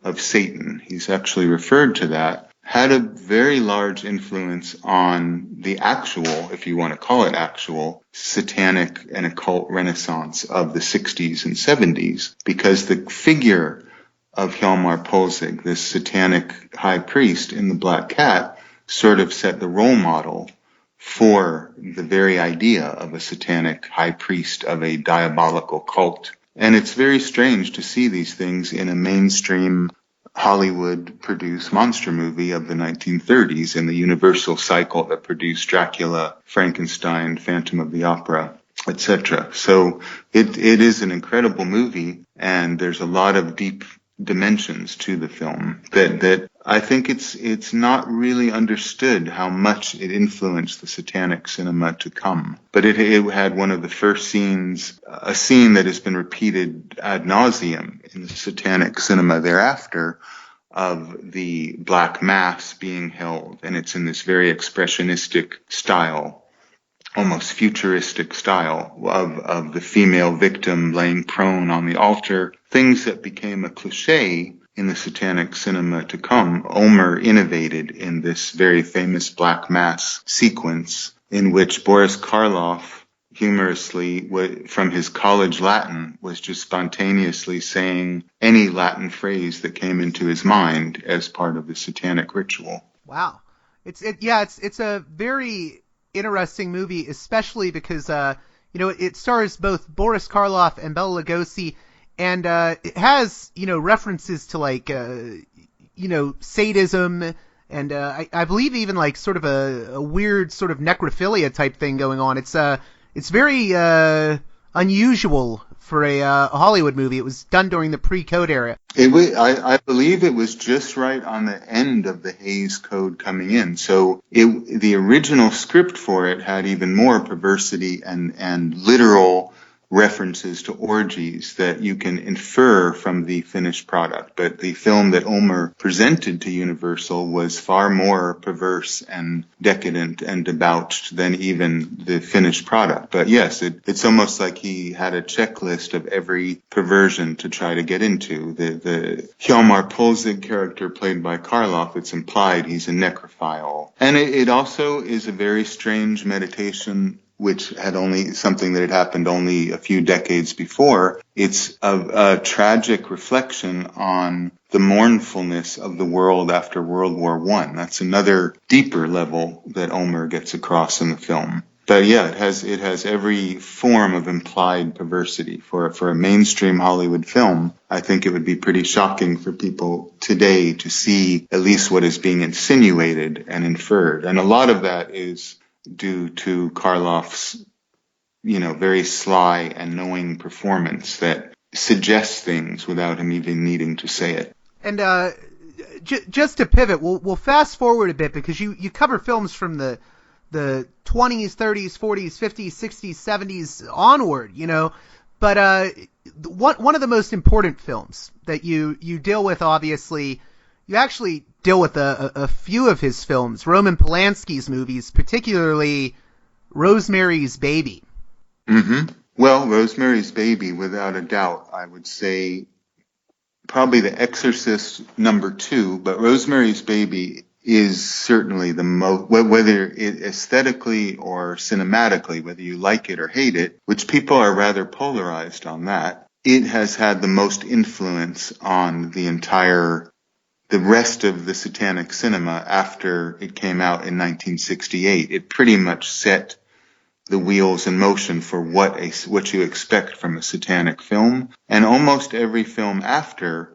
of Satan, he's actually referred to that, had a very large influence on the actual, if you want to call it actual, satanic and occult renaissance of the 60s and 70s, because the figure of Hjalmar Polzig, this satanic high priest in The Black Cat, sort of set the role model for the very idea of a satanic high priest of a diabolical cult. And it's very strange to see these things in a mainstream Hollywood-produced monster movie of the 1930s in the Universal cycle that produced Dracula, Frankenstein, Phantom of the Opera, etc. So it is an incredible movie, and there's a lot of deep dimensions to the film that I think it's not really understood how much it influenced the satanic cinema to come. But it had one of the first scenes, a scene that has been repeated ad nauseum in the satanic cinema thereafter, of the Black Mass being held. And it's in this very expressionistic style, almost futuristic style of the female victim laying prone on the altar, things that became a cliche in the satanic cinema to come. Ulmer innovated in this very famous Black Mass sequence in which Boris Karloff, humorously, from his college Latin, was just spontaneously saying any Latin phrase that came into his mind as part of the satanic ritual. Wow. It's a very interesting movie, especially because it stars both Boris Karloff and Bela Lugosi, and it has references to like sadism, and I believe even like sort of a weird sort of necrophilia type thing going on. It's very unusual for a Hollywood movie. It was done during the pre-Code era. I believe it was just right on the end of the Hays Code coming in. So the original script for it had even more perversity and literal references to orgies that you can infer from the finished product. But the film that Ulmer presented to Universal was far more perverse and decadent and debauched than even the finished product. But yes, it's almost like he had a checklist of every perversion to try to get into. The Hjalmar Polzig character played by Karloff, it's implied he's a necrophile. And it also is a very strange meditation, which had only something that had happened only a few decades before. It's a tragic reflection on the mournfulness of the world after World War I. That's another deeper level that Ulmer gets across in the film. But yeah, it has every form of implied perversity. For a mainstream Hollywood film, I think it would be pretty shocking for people today to see at least what is being insinuated and inferred. And a lot of that is due to Karloff's, very sly and knowing performance that suggests things without him even needing to say it. And just to pivot, we'll fast forward a bit because you cover films from the 20s, 30s, 40s, 50s, 60s, 70s onward, But one of the most important films that you deal with, obviously, you actually deal with a few of his films, Roman Polanski's movies, particularly Rosemary's Baby. Mm-hmm. Well, Rosemary's Baby, without a doubt, I would say probably The Exorcist #2, but Rosemary's Baby is certainly the most, whether it aesthetically or cinematically, whether you like it or hate it, which people are rather polarized on that, it has had the most influence on the rest of the Satanic cinema after it came out in 1968. It pretty much set the wheels in motion for what you expect from a Satanic film. And almost every film after,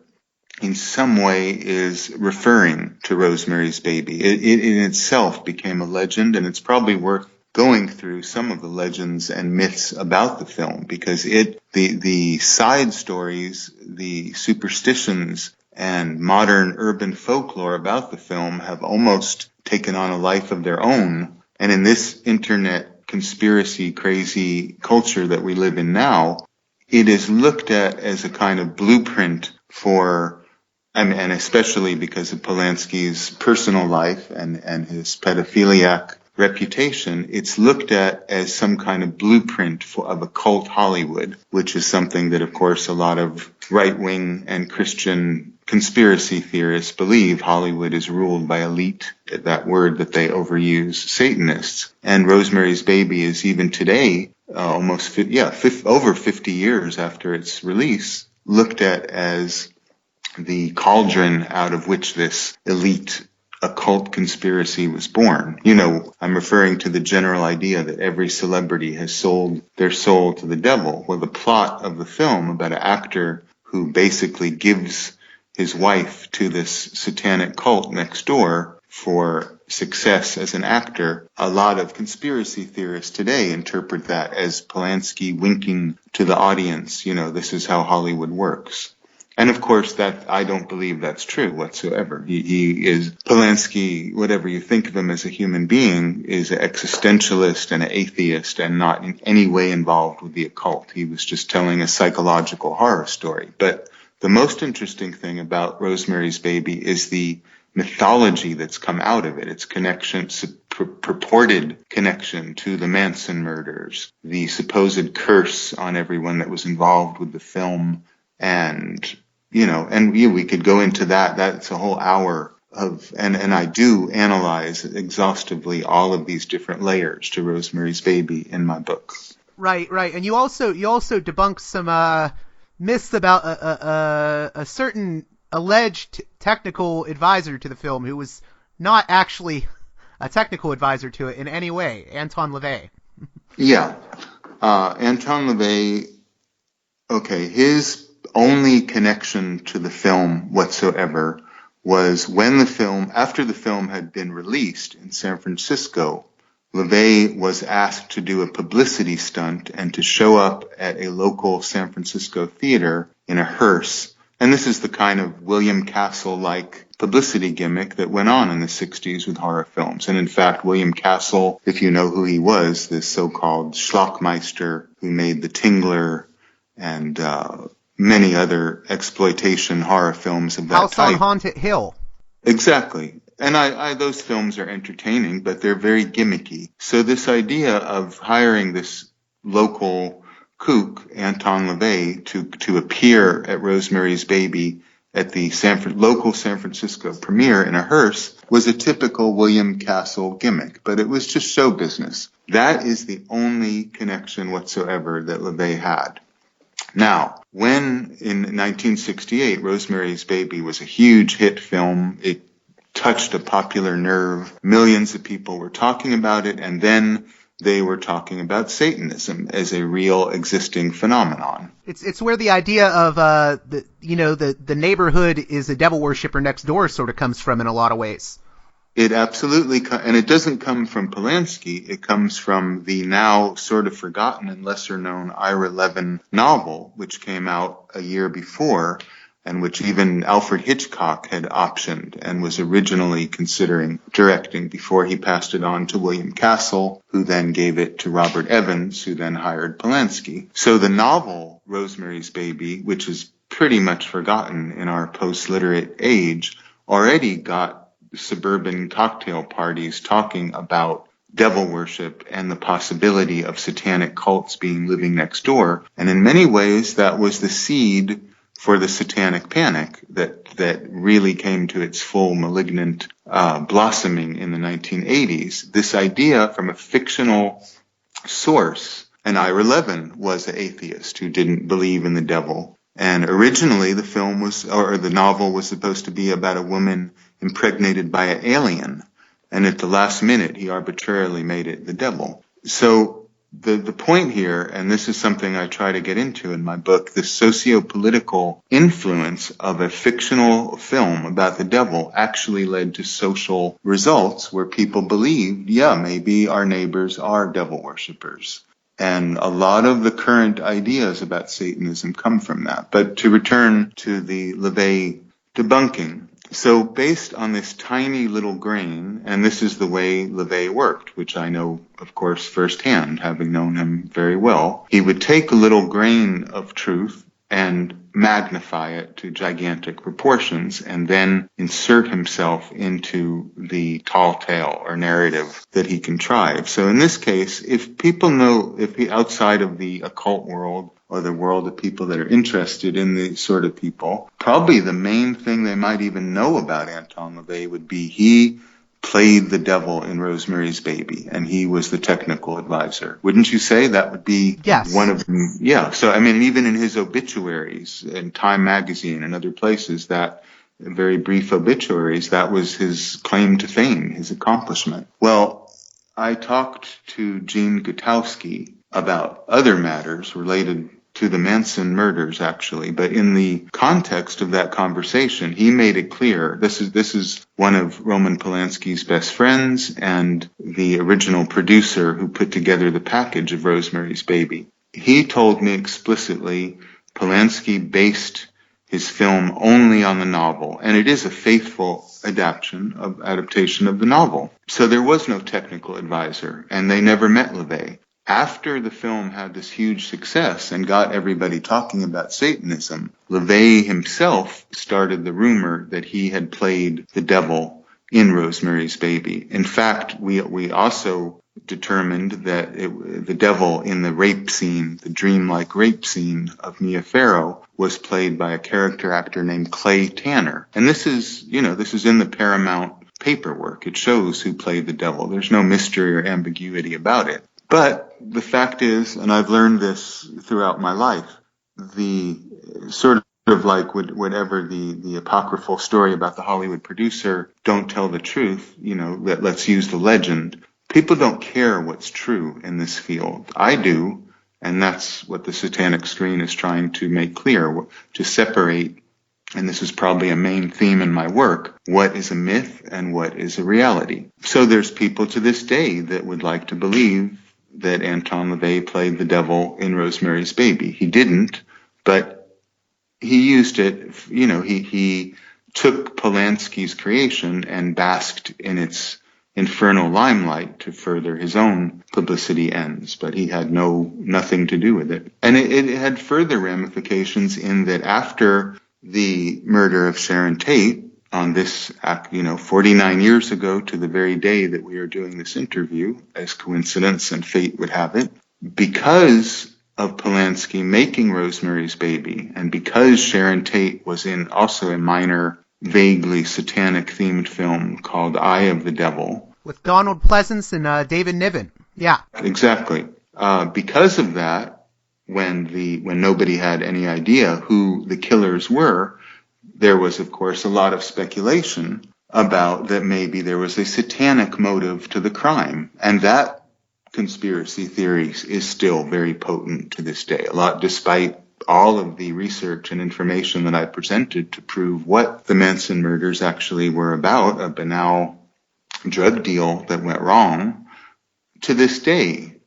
in some way, is referring to Rosemary's Baby. It in itself became a legend, and it's probably worth going through some of the legends and myths about the film, because the side stories, the superstitions, and modern urban folklore about the film have almost taken on a life of their own. And in this internet conspiracy crazy culture that we live in now, it is looked at as a kind of blueprint for, and especially because of Polanski's personal life and his pedophiliac reputation, it's looked at as some kind of blueprint of a cult Hollywood, which is something that, of course, a lot of right-wing and Christian conspiracy theorists believe. Hollywood is ruled by elite, that word that they overuse, Satanists. And Rosemary's Baby is even today, over 50 years after its release, looked at as the cauldron out of which this elite occult conspiracy was born. I'm referring to the general idea that every celebrity has sold their soul to the devil. Well, the plot of the film about an actor who basically gives his wife to this satanic cult next door for success as an actor, a lot of conspiracy theorists today interpret that as Polanski winking to the audience, this is how Hollywood works. And of course, that I don't believe that's true whatsoever. He is, Polanski, whatever you think of him as a human being, is an existentialist and an atheist and not in any way involved with the occult. He was just telling a psychological horror story. But the most interesting thing about Rosemary's Baby is the mythology that's come out of it, its connection, purported connection to the Manson murders, the supposed curse on everyone that was involved with the film, and we could go into that. That's a whole hour of, and I do analyze exhaustively all of these different layers to Rosemary's Baby in my book. Right. And you also debunk some myths about a certain alleged technical advisor to the film who was not actually a technical advisor to it in any way, Anton LaVey. Yeah. Anton LaVey, okay, his only connection to the film whatsoever was after the film had been released in San Francisco, LaVey was asked to do a publicity stunt and to show up at a local San Francisco theater in a hearse. And this is the kind of William Castle-like publicity gimmick that went on in the 60s with horror films. And in fact, William Castle, if you know who he was, this so-called Schlockmeister who made The Tingler and many other exploitation horror films of that House type. on Haunted Hill. Exactly. And those films are entertaining, but they're very gimmicky. So this idea of hiring this local kook, Anton LaVey, to appear at Rosemary's Baby at the local San Francisco premiere in a hearse was a typical William Castle gimmick, but it was just show business. That is the only connection whatsoever that LaVey had. Now, when in 1968, Rosemary's Baby was a huge hit film, it touched a popular nerve. Millions of people were talking about it, and then they were talking about Satanism as a real existing phenomenon. It's where the idea of the neighborhood is a devil worshiper next door sort of comes from in a lot of ways. It absolutely, and it doesn't come from Polanski. It comes from the now sort of forgotten and lesser known Ira Levin novel, which came out a year before, and which even Alfred Hitchcock had optioned and was originally considering directing before he passed it on to William Castle, who then gave it to Robert Evans, who then hired Polanski. So the novel Rosemary's Baby, which is pretty much forgotten in our post-literate age, already got suburban cocktail parties talking about devil worship and the possibility of satanic cults being living next door. And in many ways, that was the seed for the satanic panic that really came to its full malignant blossoming in the 1980s. This idea from a fictional source, and Ira Levin was an atheist who didn't believe in the devil. And originally the novel was supposed to be about a woman impregnated by an alien. And at the last minute, he arbitrarily made it the devil. So the point here, and this is something I try to get into in my book, the socio-political influence of a fictional film about the devil actually led to social results where people believed, yeah, maybe our neighbors are devil worshippers. And a lot of the current ideas about Satanism come from that. But to return to the LaVey debunking, so based on this tiny little grain, and this is the way LaVey worked, which I know, of course, firsthand, having known him very well, he would take a little grain of truth and magnify it to gigantic proportions and then insert himself into the tall tale or narrative that he contrived. So in this case, if people know, outside of the occult world or the world of people that are interested in these sort of people, probably the main thing they might even know about Anton LaVey would be he played the devil in Rosemary's Baby, and he was the technical advisor. Wouldn't you say that would be one of them? Yeah. So, I mean, even in his obituaries in Time magazine and other places, that very brief obituaries, that was his claim to fame, his accomplishment. Well, I talked to Gene Gutowski about other matters related to the Manson murders, actually. But in the context of that conversation, he made it clear, this is one of Roman Polanski's best friends and the original producer who put together the package of Rosemary's Baby. He told me explicitly Polanski based his film only on the novel, and it is a faithful adaptation of the novel. So there was no technical advisor, and they never met LaVey. After the film had this huge success and got everybody talking about Satanism, LaVey himself started the rumor that he had played the devil in Rosemary's Baby. In fact, we also determined that the devil in the rape scene, the dreamlike rape scene of Mia Farrow, was played by a character actor named Clay Tanner. And this is in the Paramount paperwork. It shows who played the devil. There's no mystery or ambiguity about it. But the fact is, and I've learned this throughout my life, the sort Sort of like whatever the apocryphal story about the Hollywood producer, don't tell the truth, let's use the legend. People don't care what's true in this field. I do, and that's what the satanic screen is trying to make clear, to separate, and this is probably a main theme in my work, what is a myth and what is a reality. So there's people to this day that would like to believe that Anton LaVey played the devil in Rosemary's Baby. He didn't, but he used it, he took Polanski's creation and basked in its infernal limelight to further his own publicity ends, but he had nothing to do with it. And it had further ramifications in that after the murder of Sharon Tate on this, 49 years ago to the very day that we are doing this interview, as coincidence and fate would have it, because of Polanski making Rosemary's Baby, and because Sharon Tate was in also a minor, vaguely satanic-themed film called Eye of the Devil. With Donald Pleasance and David Niven. Yeah. Exactly. Because of that, when nobody had any idea who the killers were, there was, of course, a lot of speculation about that maybe there was a satanic motive to the crime. And that conspiracy theories is still very potent to this day. A lot, despite all of the research and information that I presented to prove what the Manson murders actually were about, a banal drug deal that went wrong. To this day,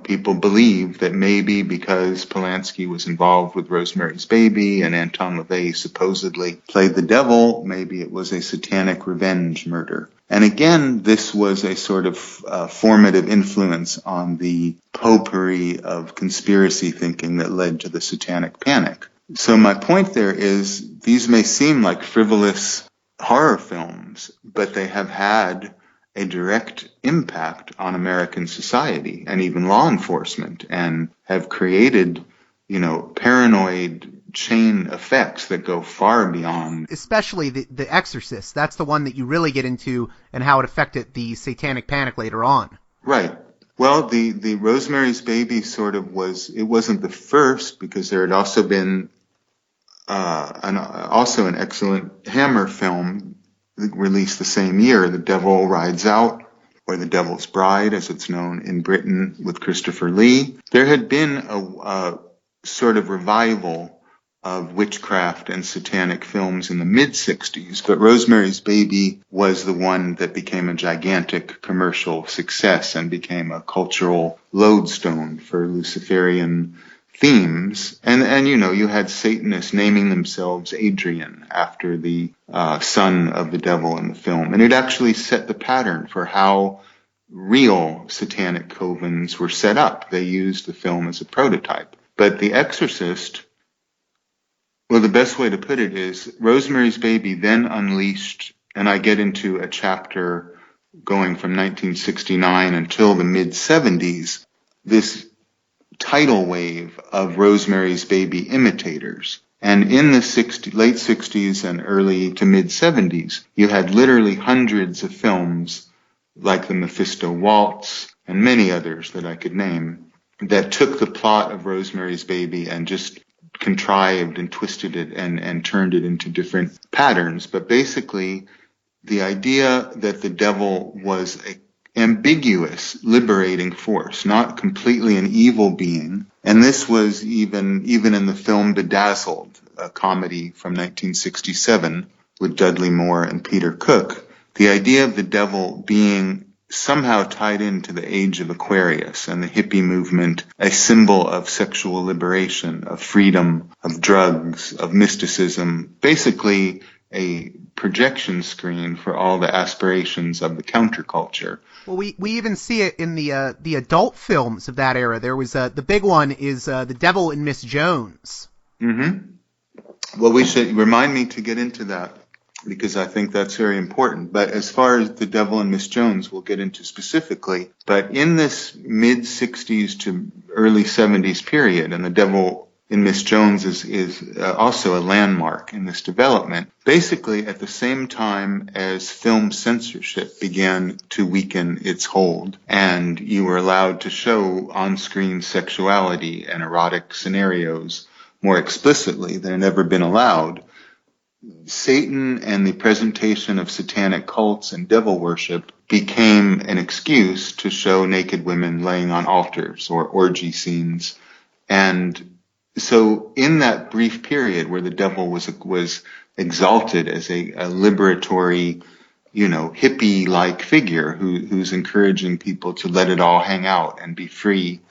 people believe that maybe because Polanski was involved with Rosemary's Baby and Anton LaVey supposedly played the devil, maybe it was a satanic revenge murder. And again, this was a sort of formative influence on the potpourri of conspiracy thinking that led to the Satanic Panic. So my point there is these may seem like frivolous horror films, but they have had a direct impact on American society and even law enforcement, and have created, paranoid chain effects that go far beyond. Especially the Exorcist. That's the one that you really get into and how it affected the Satanic Panic later on. Right. Well, the Rosemary's Baby sort of it wasn't the first, because there had also been an excellent Hammer film released the same year, The Devil Rides Out, or The Devil's Bride, as it's known in Britain, with Christopher Lee. There had been a sort of revival of witchcraft and satanic films in the mid-60s, but Rosemary's Baby was the one that became a gigantic commercial success and became a cultural lodestone for Luciferian themes. And you had Satanists naming themselves Adrian after the son of the devil in the film. And it actually set the pattern for how real satanic covens were set up. They used the film as a prototype. But The Exorcist, well, the best way to put it is Rosemary's Baby then unleashed, and I get into a chapter going from 1969 until the mid-70s, this tidal wave of Rosemary's Baby imitators. And in the late 60s and early to mid-70s, you had literally hundreds of films like the Mephisto Waltz and many others that I could name that took the plot of Rosemary's Baby and just contrived and twisted it and turned it into different patterns. But basically, the idea that the devil was a ambiguous, liberating force, not completely an evil being. And this was even in the film Bedazzled, a comedy from 1967 with Dudley Moore and Peter Cook. The idea of the devil being somehow tied into the age of Aquarius and the hippie movement, a symbol of sexual liberation, of freedom, of drugs, of mysticism, basically a projection screen for all the aspirations of the counterculture. Well, we even see it in the adult films of that era. There was the big one is The Devil and Miss Jones. Mm-hmm. Well, we should remind me to get into that, because I think that's very important. But as far as The Devil and Miss Jones, we'll get into specifically. But in this mid-60s to early 70s period, and The Devil in Miss Jones is also a landmark in this development, basically at the same time as film censorship began to weaken its hold, and you were allowed to show on-screen sexuality and erotic scenarios more explicitly than had ever been allowed, Satan and the presentation of satanic cults and devil worship became an excuse to show naked women laying on altars or orgy scenes. And so in that brief period where the devil was exalted as a liberatory, hippie-like figure who's encouraging people to let it all hang out and be free,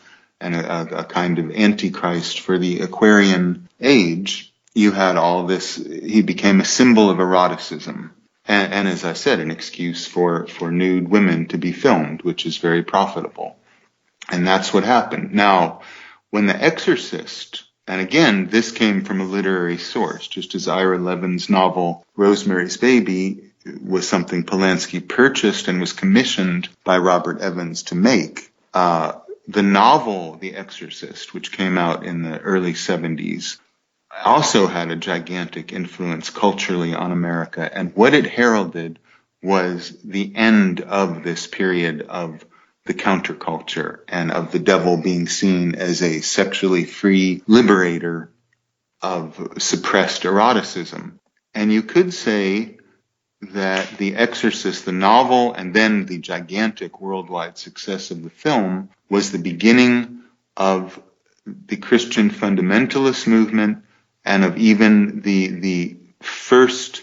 and a kind of antichrist for the Aquarian age, you had all this. He became a symbol of eroticism. And as I said, an excuse for nude women to be filmed, which is very profitable. And that's what happened. Now, when The Exorcist, and again, this came from a literary source, just as Ira Levin's novel Rosemary's Baby was something Polanski purchased and was commissioned by Robert Evans to make. The novel The Exorcist, which came out in the early 70s, also had a gigantic influence culturally on America. And what it heralded was the end of this period of the counterculture and of the devil being seen as a sexually free liberator of suppressed eroticism. And you could say that The Exorcist, the novel, and then the gigantic worldwide success of the film was the beginning of the Christian fundamentalist movement and of even the first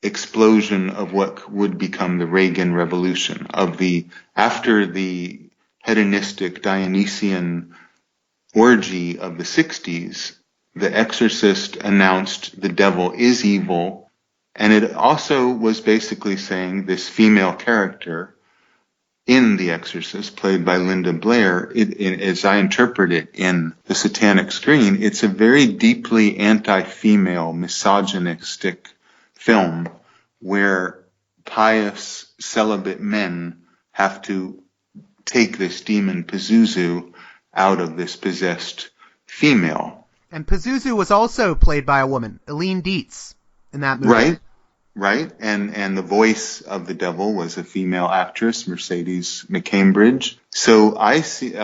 explosion of what would become the Reagan Revolution, after the hedonistic Dionysian orgy of the 60s, The Exorcist announced the devil is evil, and it also was basically saying this female character in The Exorcist, played by Linda Blair, as I interpret it in the Satanic Screen, it's a very deeply anti-female, misogynistic film where pious, celibate men have to take this demon Pazuzu out of this possessed female. And Pazuzu was also played by a woman, Eileen Dietz, in that movie. Right. And the voice of the devil was a female actress, Mercedes McCambridge. So I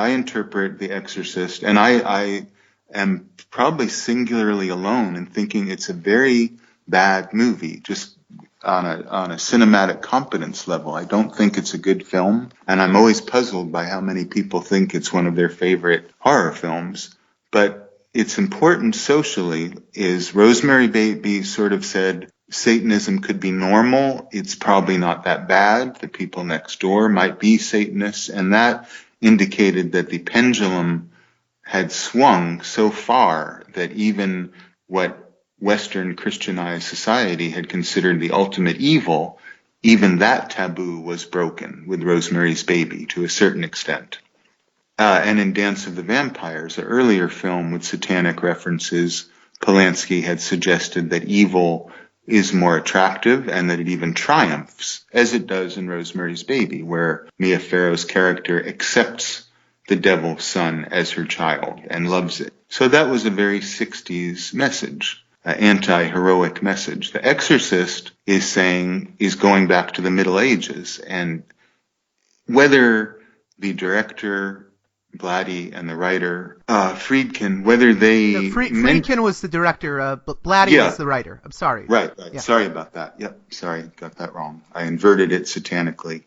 interpret The Exorcist, and I am probably singularly alone in thinking it's a very bad movie, just on a cinematic competence level. I don't think it's a good film, and I'm always puzzled by how many people think it's one of their favorite horror films. But it's important socially. Is Rosemary Baby sort of said Satanism could be normal. It's probably not that bad. The people next door might be Satanists, and that indicated that the pendulum had swung so far that even what Western Christianized society had considered the ultimate evil, even that taboo was broken with Rosemary's Baby to a certain extent. And in Dance of the Vampires, an earlier film with satanic references, Polanski had suggested that evil is more attractive and that it even triumphs, as it does in Rosemary's Baby, where Mia Farrow's character accepts the devil's son as her child and loves it. So that was a very 60s message, an anti-heroic message. The Exorcist is going back to the Middle Ages, and whether the director Blatty and the writer Friedkin, whether they Friedkin was the director, but Blatty was the writer. I'm sorry. Right. Yeah. Sorry about that. Yep. Sorry, got that wrong. I inverted it satanically.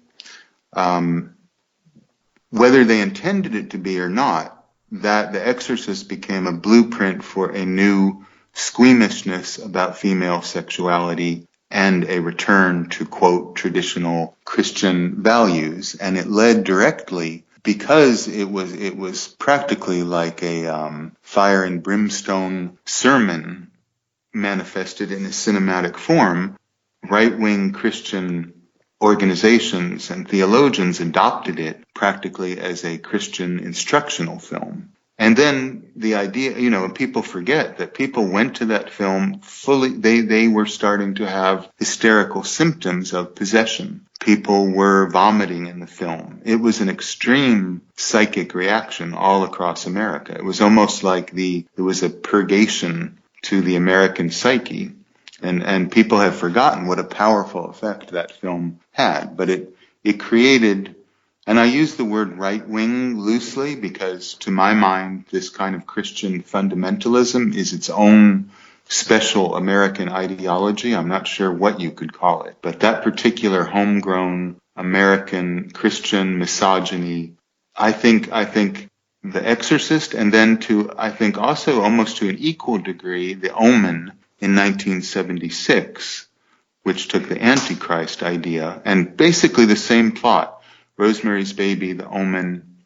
Whether they intended it to be or not, that The Exorcist became a blueprint for a new squeamishness about female sexuality and a return to, quote, traditional Christian values, and it led directly, because it was practically like a fire and brimstone sermon manifested in a cinematic form. Right-wing Christian organizations and theologians adopted it practically as a Christian instructional film. And then the idea, people forget that people went to that film fully, they were starting to have hysterical symptoms of possession. People were vomiting in the film. It was an extreme psychic reaction all across America. It was almost like it was a purgation to the American psyche. And people have forgotten what a powerful effect that film had. But it created And I use the word right-wing loosely because, to my mind, this kind of Christian fundamentalism is its own special American ideology. I'm not sure what you could call it, but that particular homegrown American Christian misogyny, I think The Exorcist, and then I think also almost to an equal degree, The Omen in 1976, which took the Antichrist idea, and basically the same plot. Rosemary's Baby, The Omen,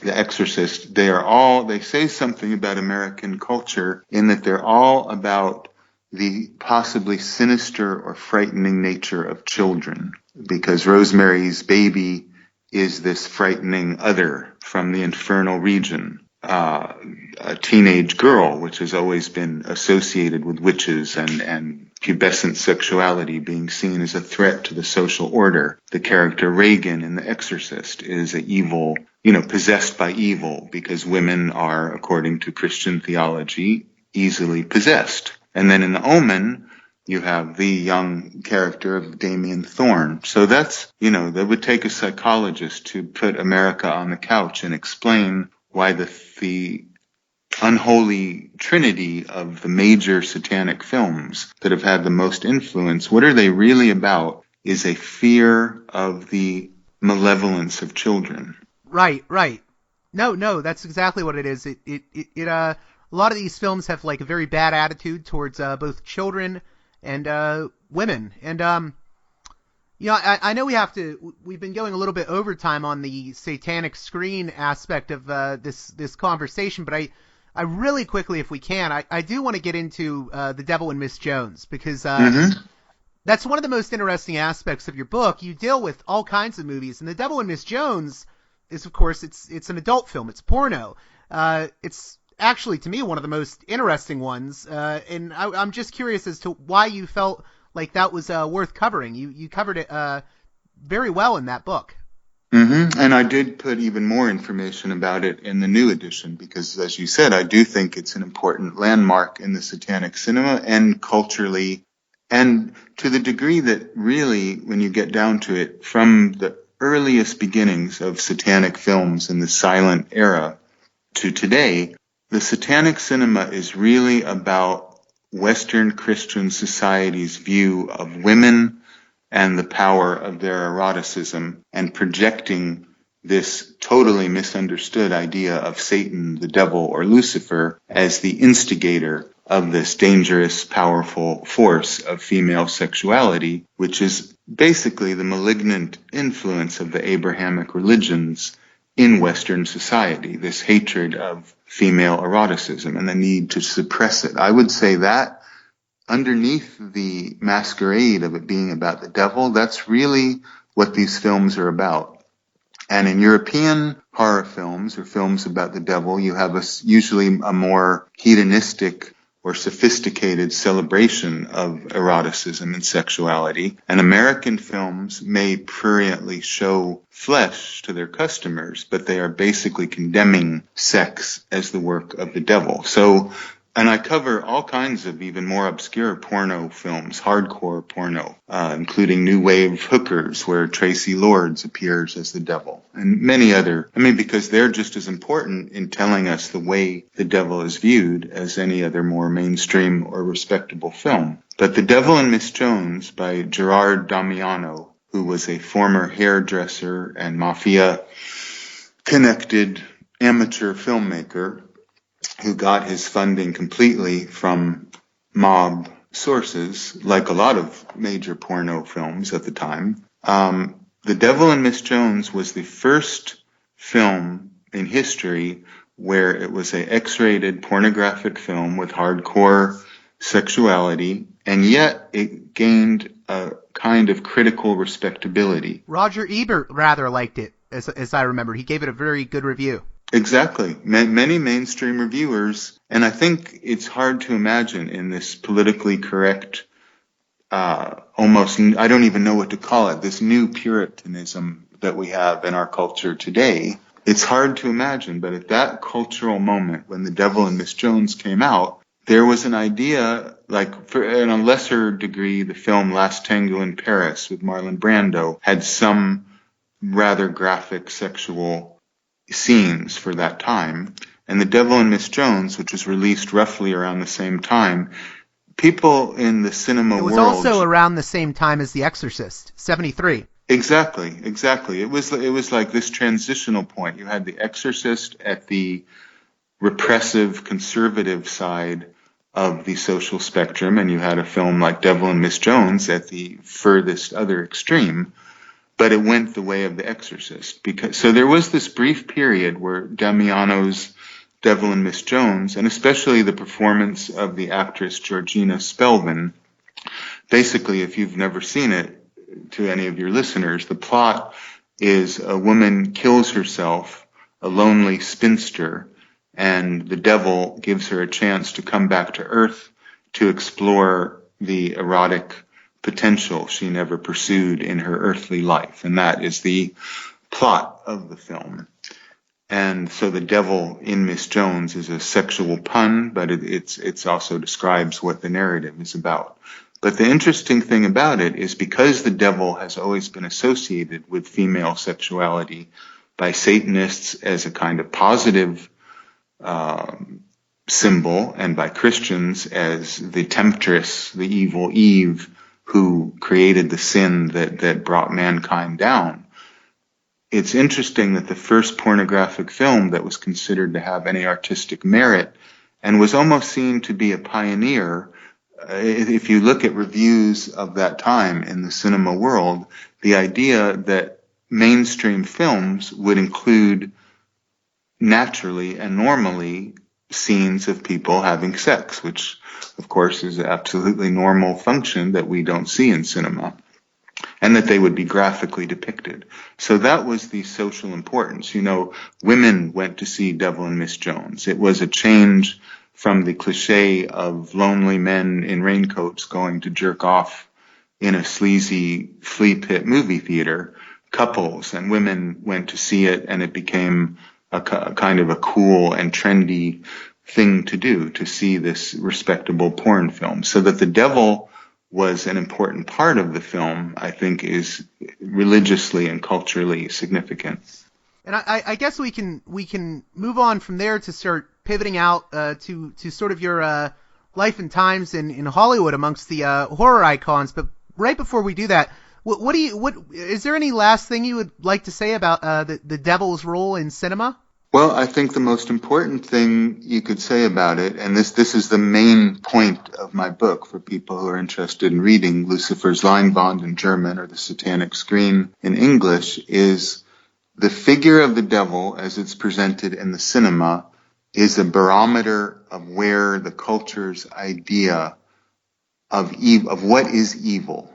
The Exorcist, they say something about American culture in that they're all about the possibly sinister or frightening nature of children, because Rosemary's Baby is this frightening other from the infernal region, a teenage girl, which has always been associated with witches and pubescent sexuality being seen as a threat to the social order. The character Reagan in The Exorcist is an evil, possessed by evil, because women are, according to Christian theology, easily possessed. And then in The Omen, you have the young character of Damien Thorne. So that's, that would take a psychologist to put America on the couch and explain why the unholy trinity of the major satanic films that have had the most influence, what are they really about is a fear of the malevolence of children. Right. No, that's exactly what it is. A lot of these films have like a very bad attitude towards both children and women. And I know we've been going a little bit overtime on the satanic screen aspect of this conversation, but I really quickly, if we can, I do want to get into The Devil and Miss Jones, because that's one of the most interesting aspects of your book. You deal with all kinds of movies, and The Devil and Miss Jones is, of course, it's an adult film. It's porno. It's actually, to me, one of the most interesting ones, and I'm just curious as to why you felt like that was worth covering. You covered it very well in that book. Mm-hmm. And I did put even more information about it in the new edition because, as you said, I do think it's an important landmark in the satanic cinema and culturally, and to the degree that really, when you get down to it, from the earliest beginnings of satanic films in the silent era to today, the satanic cinema is really about Western Christian society's view of women and the power of their eroticism, and projecting this totally misunderstood idea of Satan, the devil, or Lucifer as the instigator of this dangerous, powerful force of female sexuality, which is basically the malignant influence of the Abrahamic religions in Western society, this hatred of female eroticism and the need to suppress it. I would say that underneath the masquerade of it being about the devil, that's really what these films are about. And in European horror films or films about the devil, you have usually a more hedonistic or sophisticated celebration of eroticism and sexuality. And American films may pruriently show flesh to their customers, but they are basically condemning sex as the work of the devil. And I cover all kinds of even more obscure porno films, hardcore porno, including New Wave hookers, where Tracy Lords appears as the devil, and many other. Because they're just as important in telling us the way the devil is viewed as any other more mainstream or respectable film. But The Devil and Miss Jones by Gerard Damiano, who was a former hairdresser and mafia-connected amateur filmmaker, who got his funding completely from mob sources, like a lot of major porno films at the time. The Devil and Miss Jones was the first film in history where it was an X-rated pornographic film with hardcore sexuality, and yet it gained a kind of critical respectability. Roger Ebert rather liked it, as I remember. He gave it a very good review. Exactly. Many mainstream reviewers, and I think it's hard to imagine in this politically correct, almost, I don't even know what to call it, this new Puritanism that we have in our culture today. It's hard to imagine, but at that cultural moment when The Devil and Miss Jones came out, there was an idea, like in a lesser degree, the film Last Tango in Paris with Marlon Brando had some rather graphic sexual scenes for that time. And The Devil and Miss Jones, which was released roughly around the same time, people in the cinema world... It was also around the same time as The Exorcist, 73. Exactly. It was like this transitional point. You had The Exorcist at the repressive, conservative side of the social spectrum, and you had a film like Devil and Miss Jones at the furthest other extreme, but it went the way of The Exorcist. So there was this brief period where Damiano's Devil and Miss Jones, and especially the performance of the actress Georgina Spelvin, basically, if you've never seen it, to any of your listeners, the plot is a woman kills herself, a lonely spinster, and the devil gives her a chance to come back to Earth to explore the erotic potential she never pursued in her earthly life. And that is the plot of the film. And so the devil in Miss Jones is a sexual pun, but it's also describes what the narrative is about. But the interesting thing about it is because the devil has always been associated with female sexuality by Satanists as a kind of positive symbol, and by Christians as the temptress, the evil Eve, who created the sin that brought mankind down. It's interesting that the first pornographic film that was considered to have any artistic merit and was almost seen to be a pioneer, if you look at reviews of that time in the cinema world, the idea that mainstream films would include naturally and normally scenes of people having sex, which of course is an absolutely normal function that we don't see in cinema, and that they would be graphically depicted. So that was the social importance. You know, women went to see Devil and Miss Jones. It was a change from the cliche of lonely men in raincoats going to jerk off in a sleazy flea pit movie theater. Couples and women went to see it, and it became a kind of a cool and trendy thing to do, to see this respectable porn film. So that the devil was an important part of the film, I think, is religiously and culturally significant. And I guess we can move on from there to start pivoting out to sort of your life and times in Hollywood amongst the horror icons. But right before we do that, what is there any last thing you would like to say about the devil's role in cinema? Well, I think the most important thing you could say about it, and this is the main point of my book for people who are interested in reading Lucifer's Leinwand in German or the Satanic Screen in English, is the figure of the devil as it's presented in the cinema is a barometer of where the culture's idea of what is evil.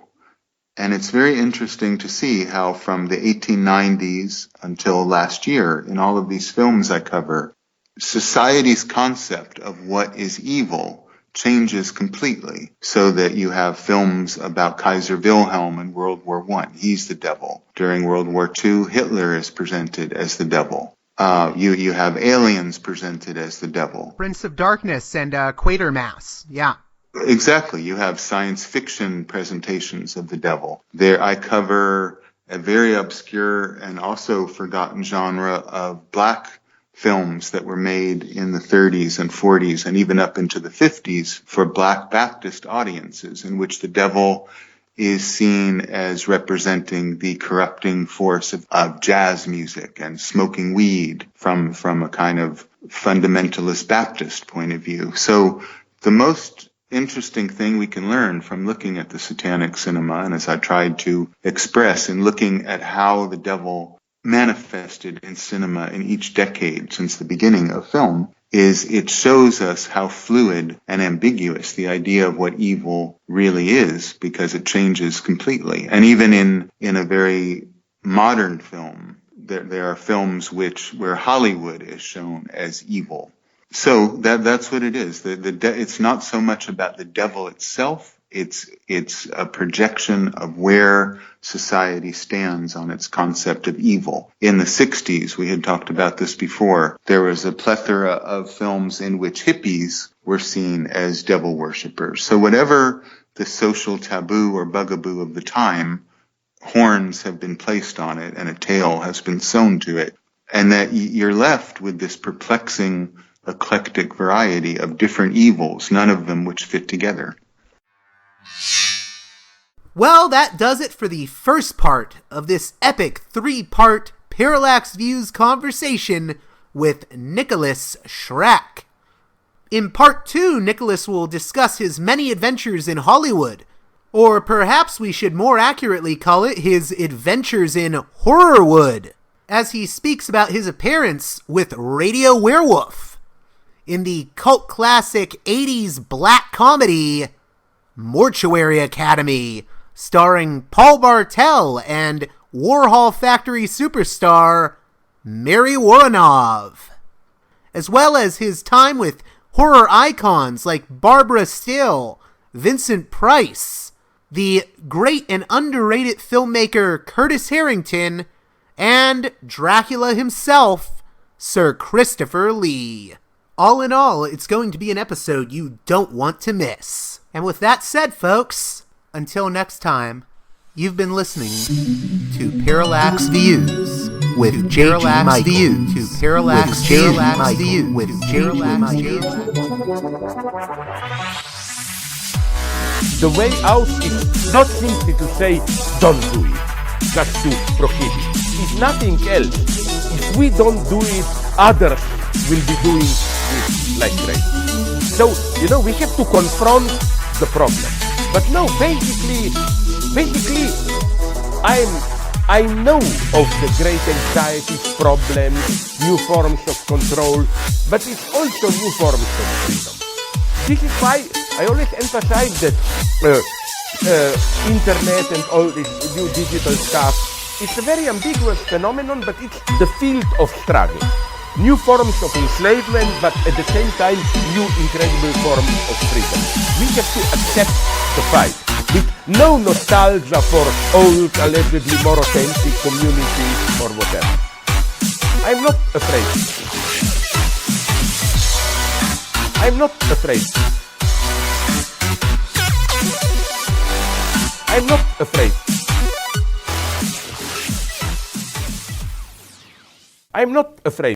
And it's very interesting to see how from the 1890s until last year, in all of these films I cover, society's concept of what is evil changes completely, so that you have films about Kaiser Wilhelm in World War I. He's the devil. During World War II, Hitler is presented as the devil. You have aliens presented as the devil. Prince of Darkness and Quatermass. Yeah. Exactly. You have science fiction presentations of the devil. There I cover a very obscure and also forgotten genre of black films that were made in the 30s and 40s and even up into the 50s for black Baptist audiences, in which the devil is seen as representing the corrupting force of jazz music and smoking weed from a kind of fundamentalist Baptist point of view. So the most interesting thing we can learn from looking at the satanic cinema, and as I tried to express in looking at how the devil manifested in cinema in each decade since the beginning of film, is it shows us how fluid and ambiguous the idea of what evil really is, because it changes completely. And even in a very modern film, there are films where Hollywood is shown as evil. So that's what it is. It's not so much about the devil itself. It's a projection of where society stands on its concept of evil. In the 60s, we had talked about this before, there was a plethora of films in which hippies were seen as devil worshippers. So whatever the social taboo or bugaboo of the time, horns have been placed on it and a tail has been sewn to it, and that you're left with this perplexing, eclectic variety of different evils, none of them which fit together. Well, that does it for the first part of this epic 3-part Parallax Views conversation with NIKOLAS SCHRECK. In part 2, Nicholas will discuss his many adventures in Hollywood, or perhaps we should more accurately call it his adventures in Horrorwood, as he speaks about his appearance with Radio Werewolf in the cult classic 80s black comedy Mortuary Academy, starring Paul Bartel and Warhol Factory superstar Mary Woronov, as well as his time with horror icons like Barbara Still, Vincent Price, the great and underrated filmmaker Curtis Harrington, and Dracula himself, Sir Christopher Lee. All in all, it's going to be an episode you don't want to miss. And with that said, folks, until next time, you've been listening to Parallax Views with Parallax Views to Parallax Views with Parallax Views. The way out is not simply to say, don't do it, just to prohibit. It's nothing else. If we don't do it, others will be doing it like crazy. So, we have to confront the problem. But no, basically, I know of the great anxieties, problems, new forms of control, but it's also new forms of freedom. This is why I always emphasize that internet and all this new digital stuff, it's a very ambiguous phenomenon, but it's the field of struggle. New forms of enslavement, but at the same time, new incredible forms of freedom. We have to accept the fight with no nostalgia for old, allegedly more authentic communities or whatever. I'm not afraid. I'm not afraid. I'm not afraid. I'm not afraid.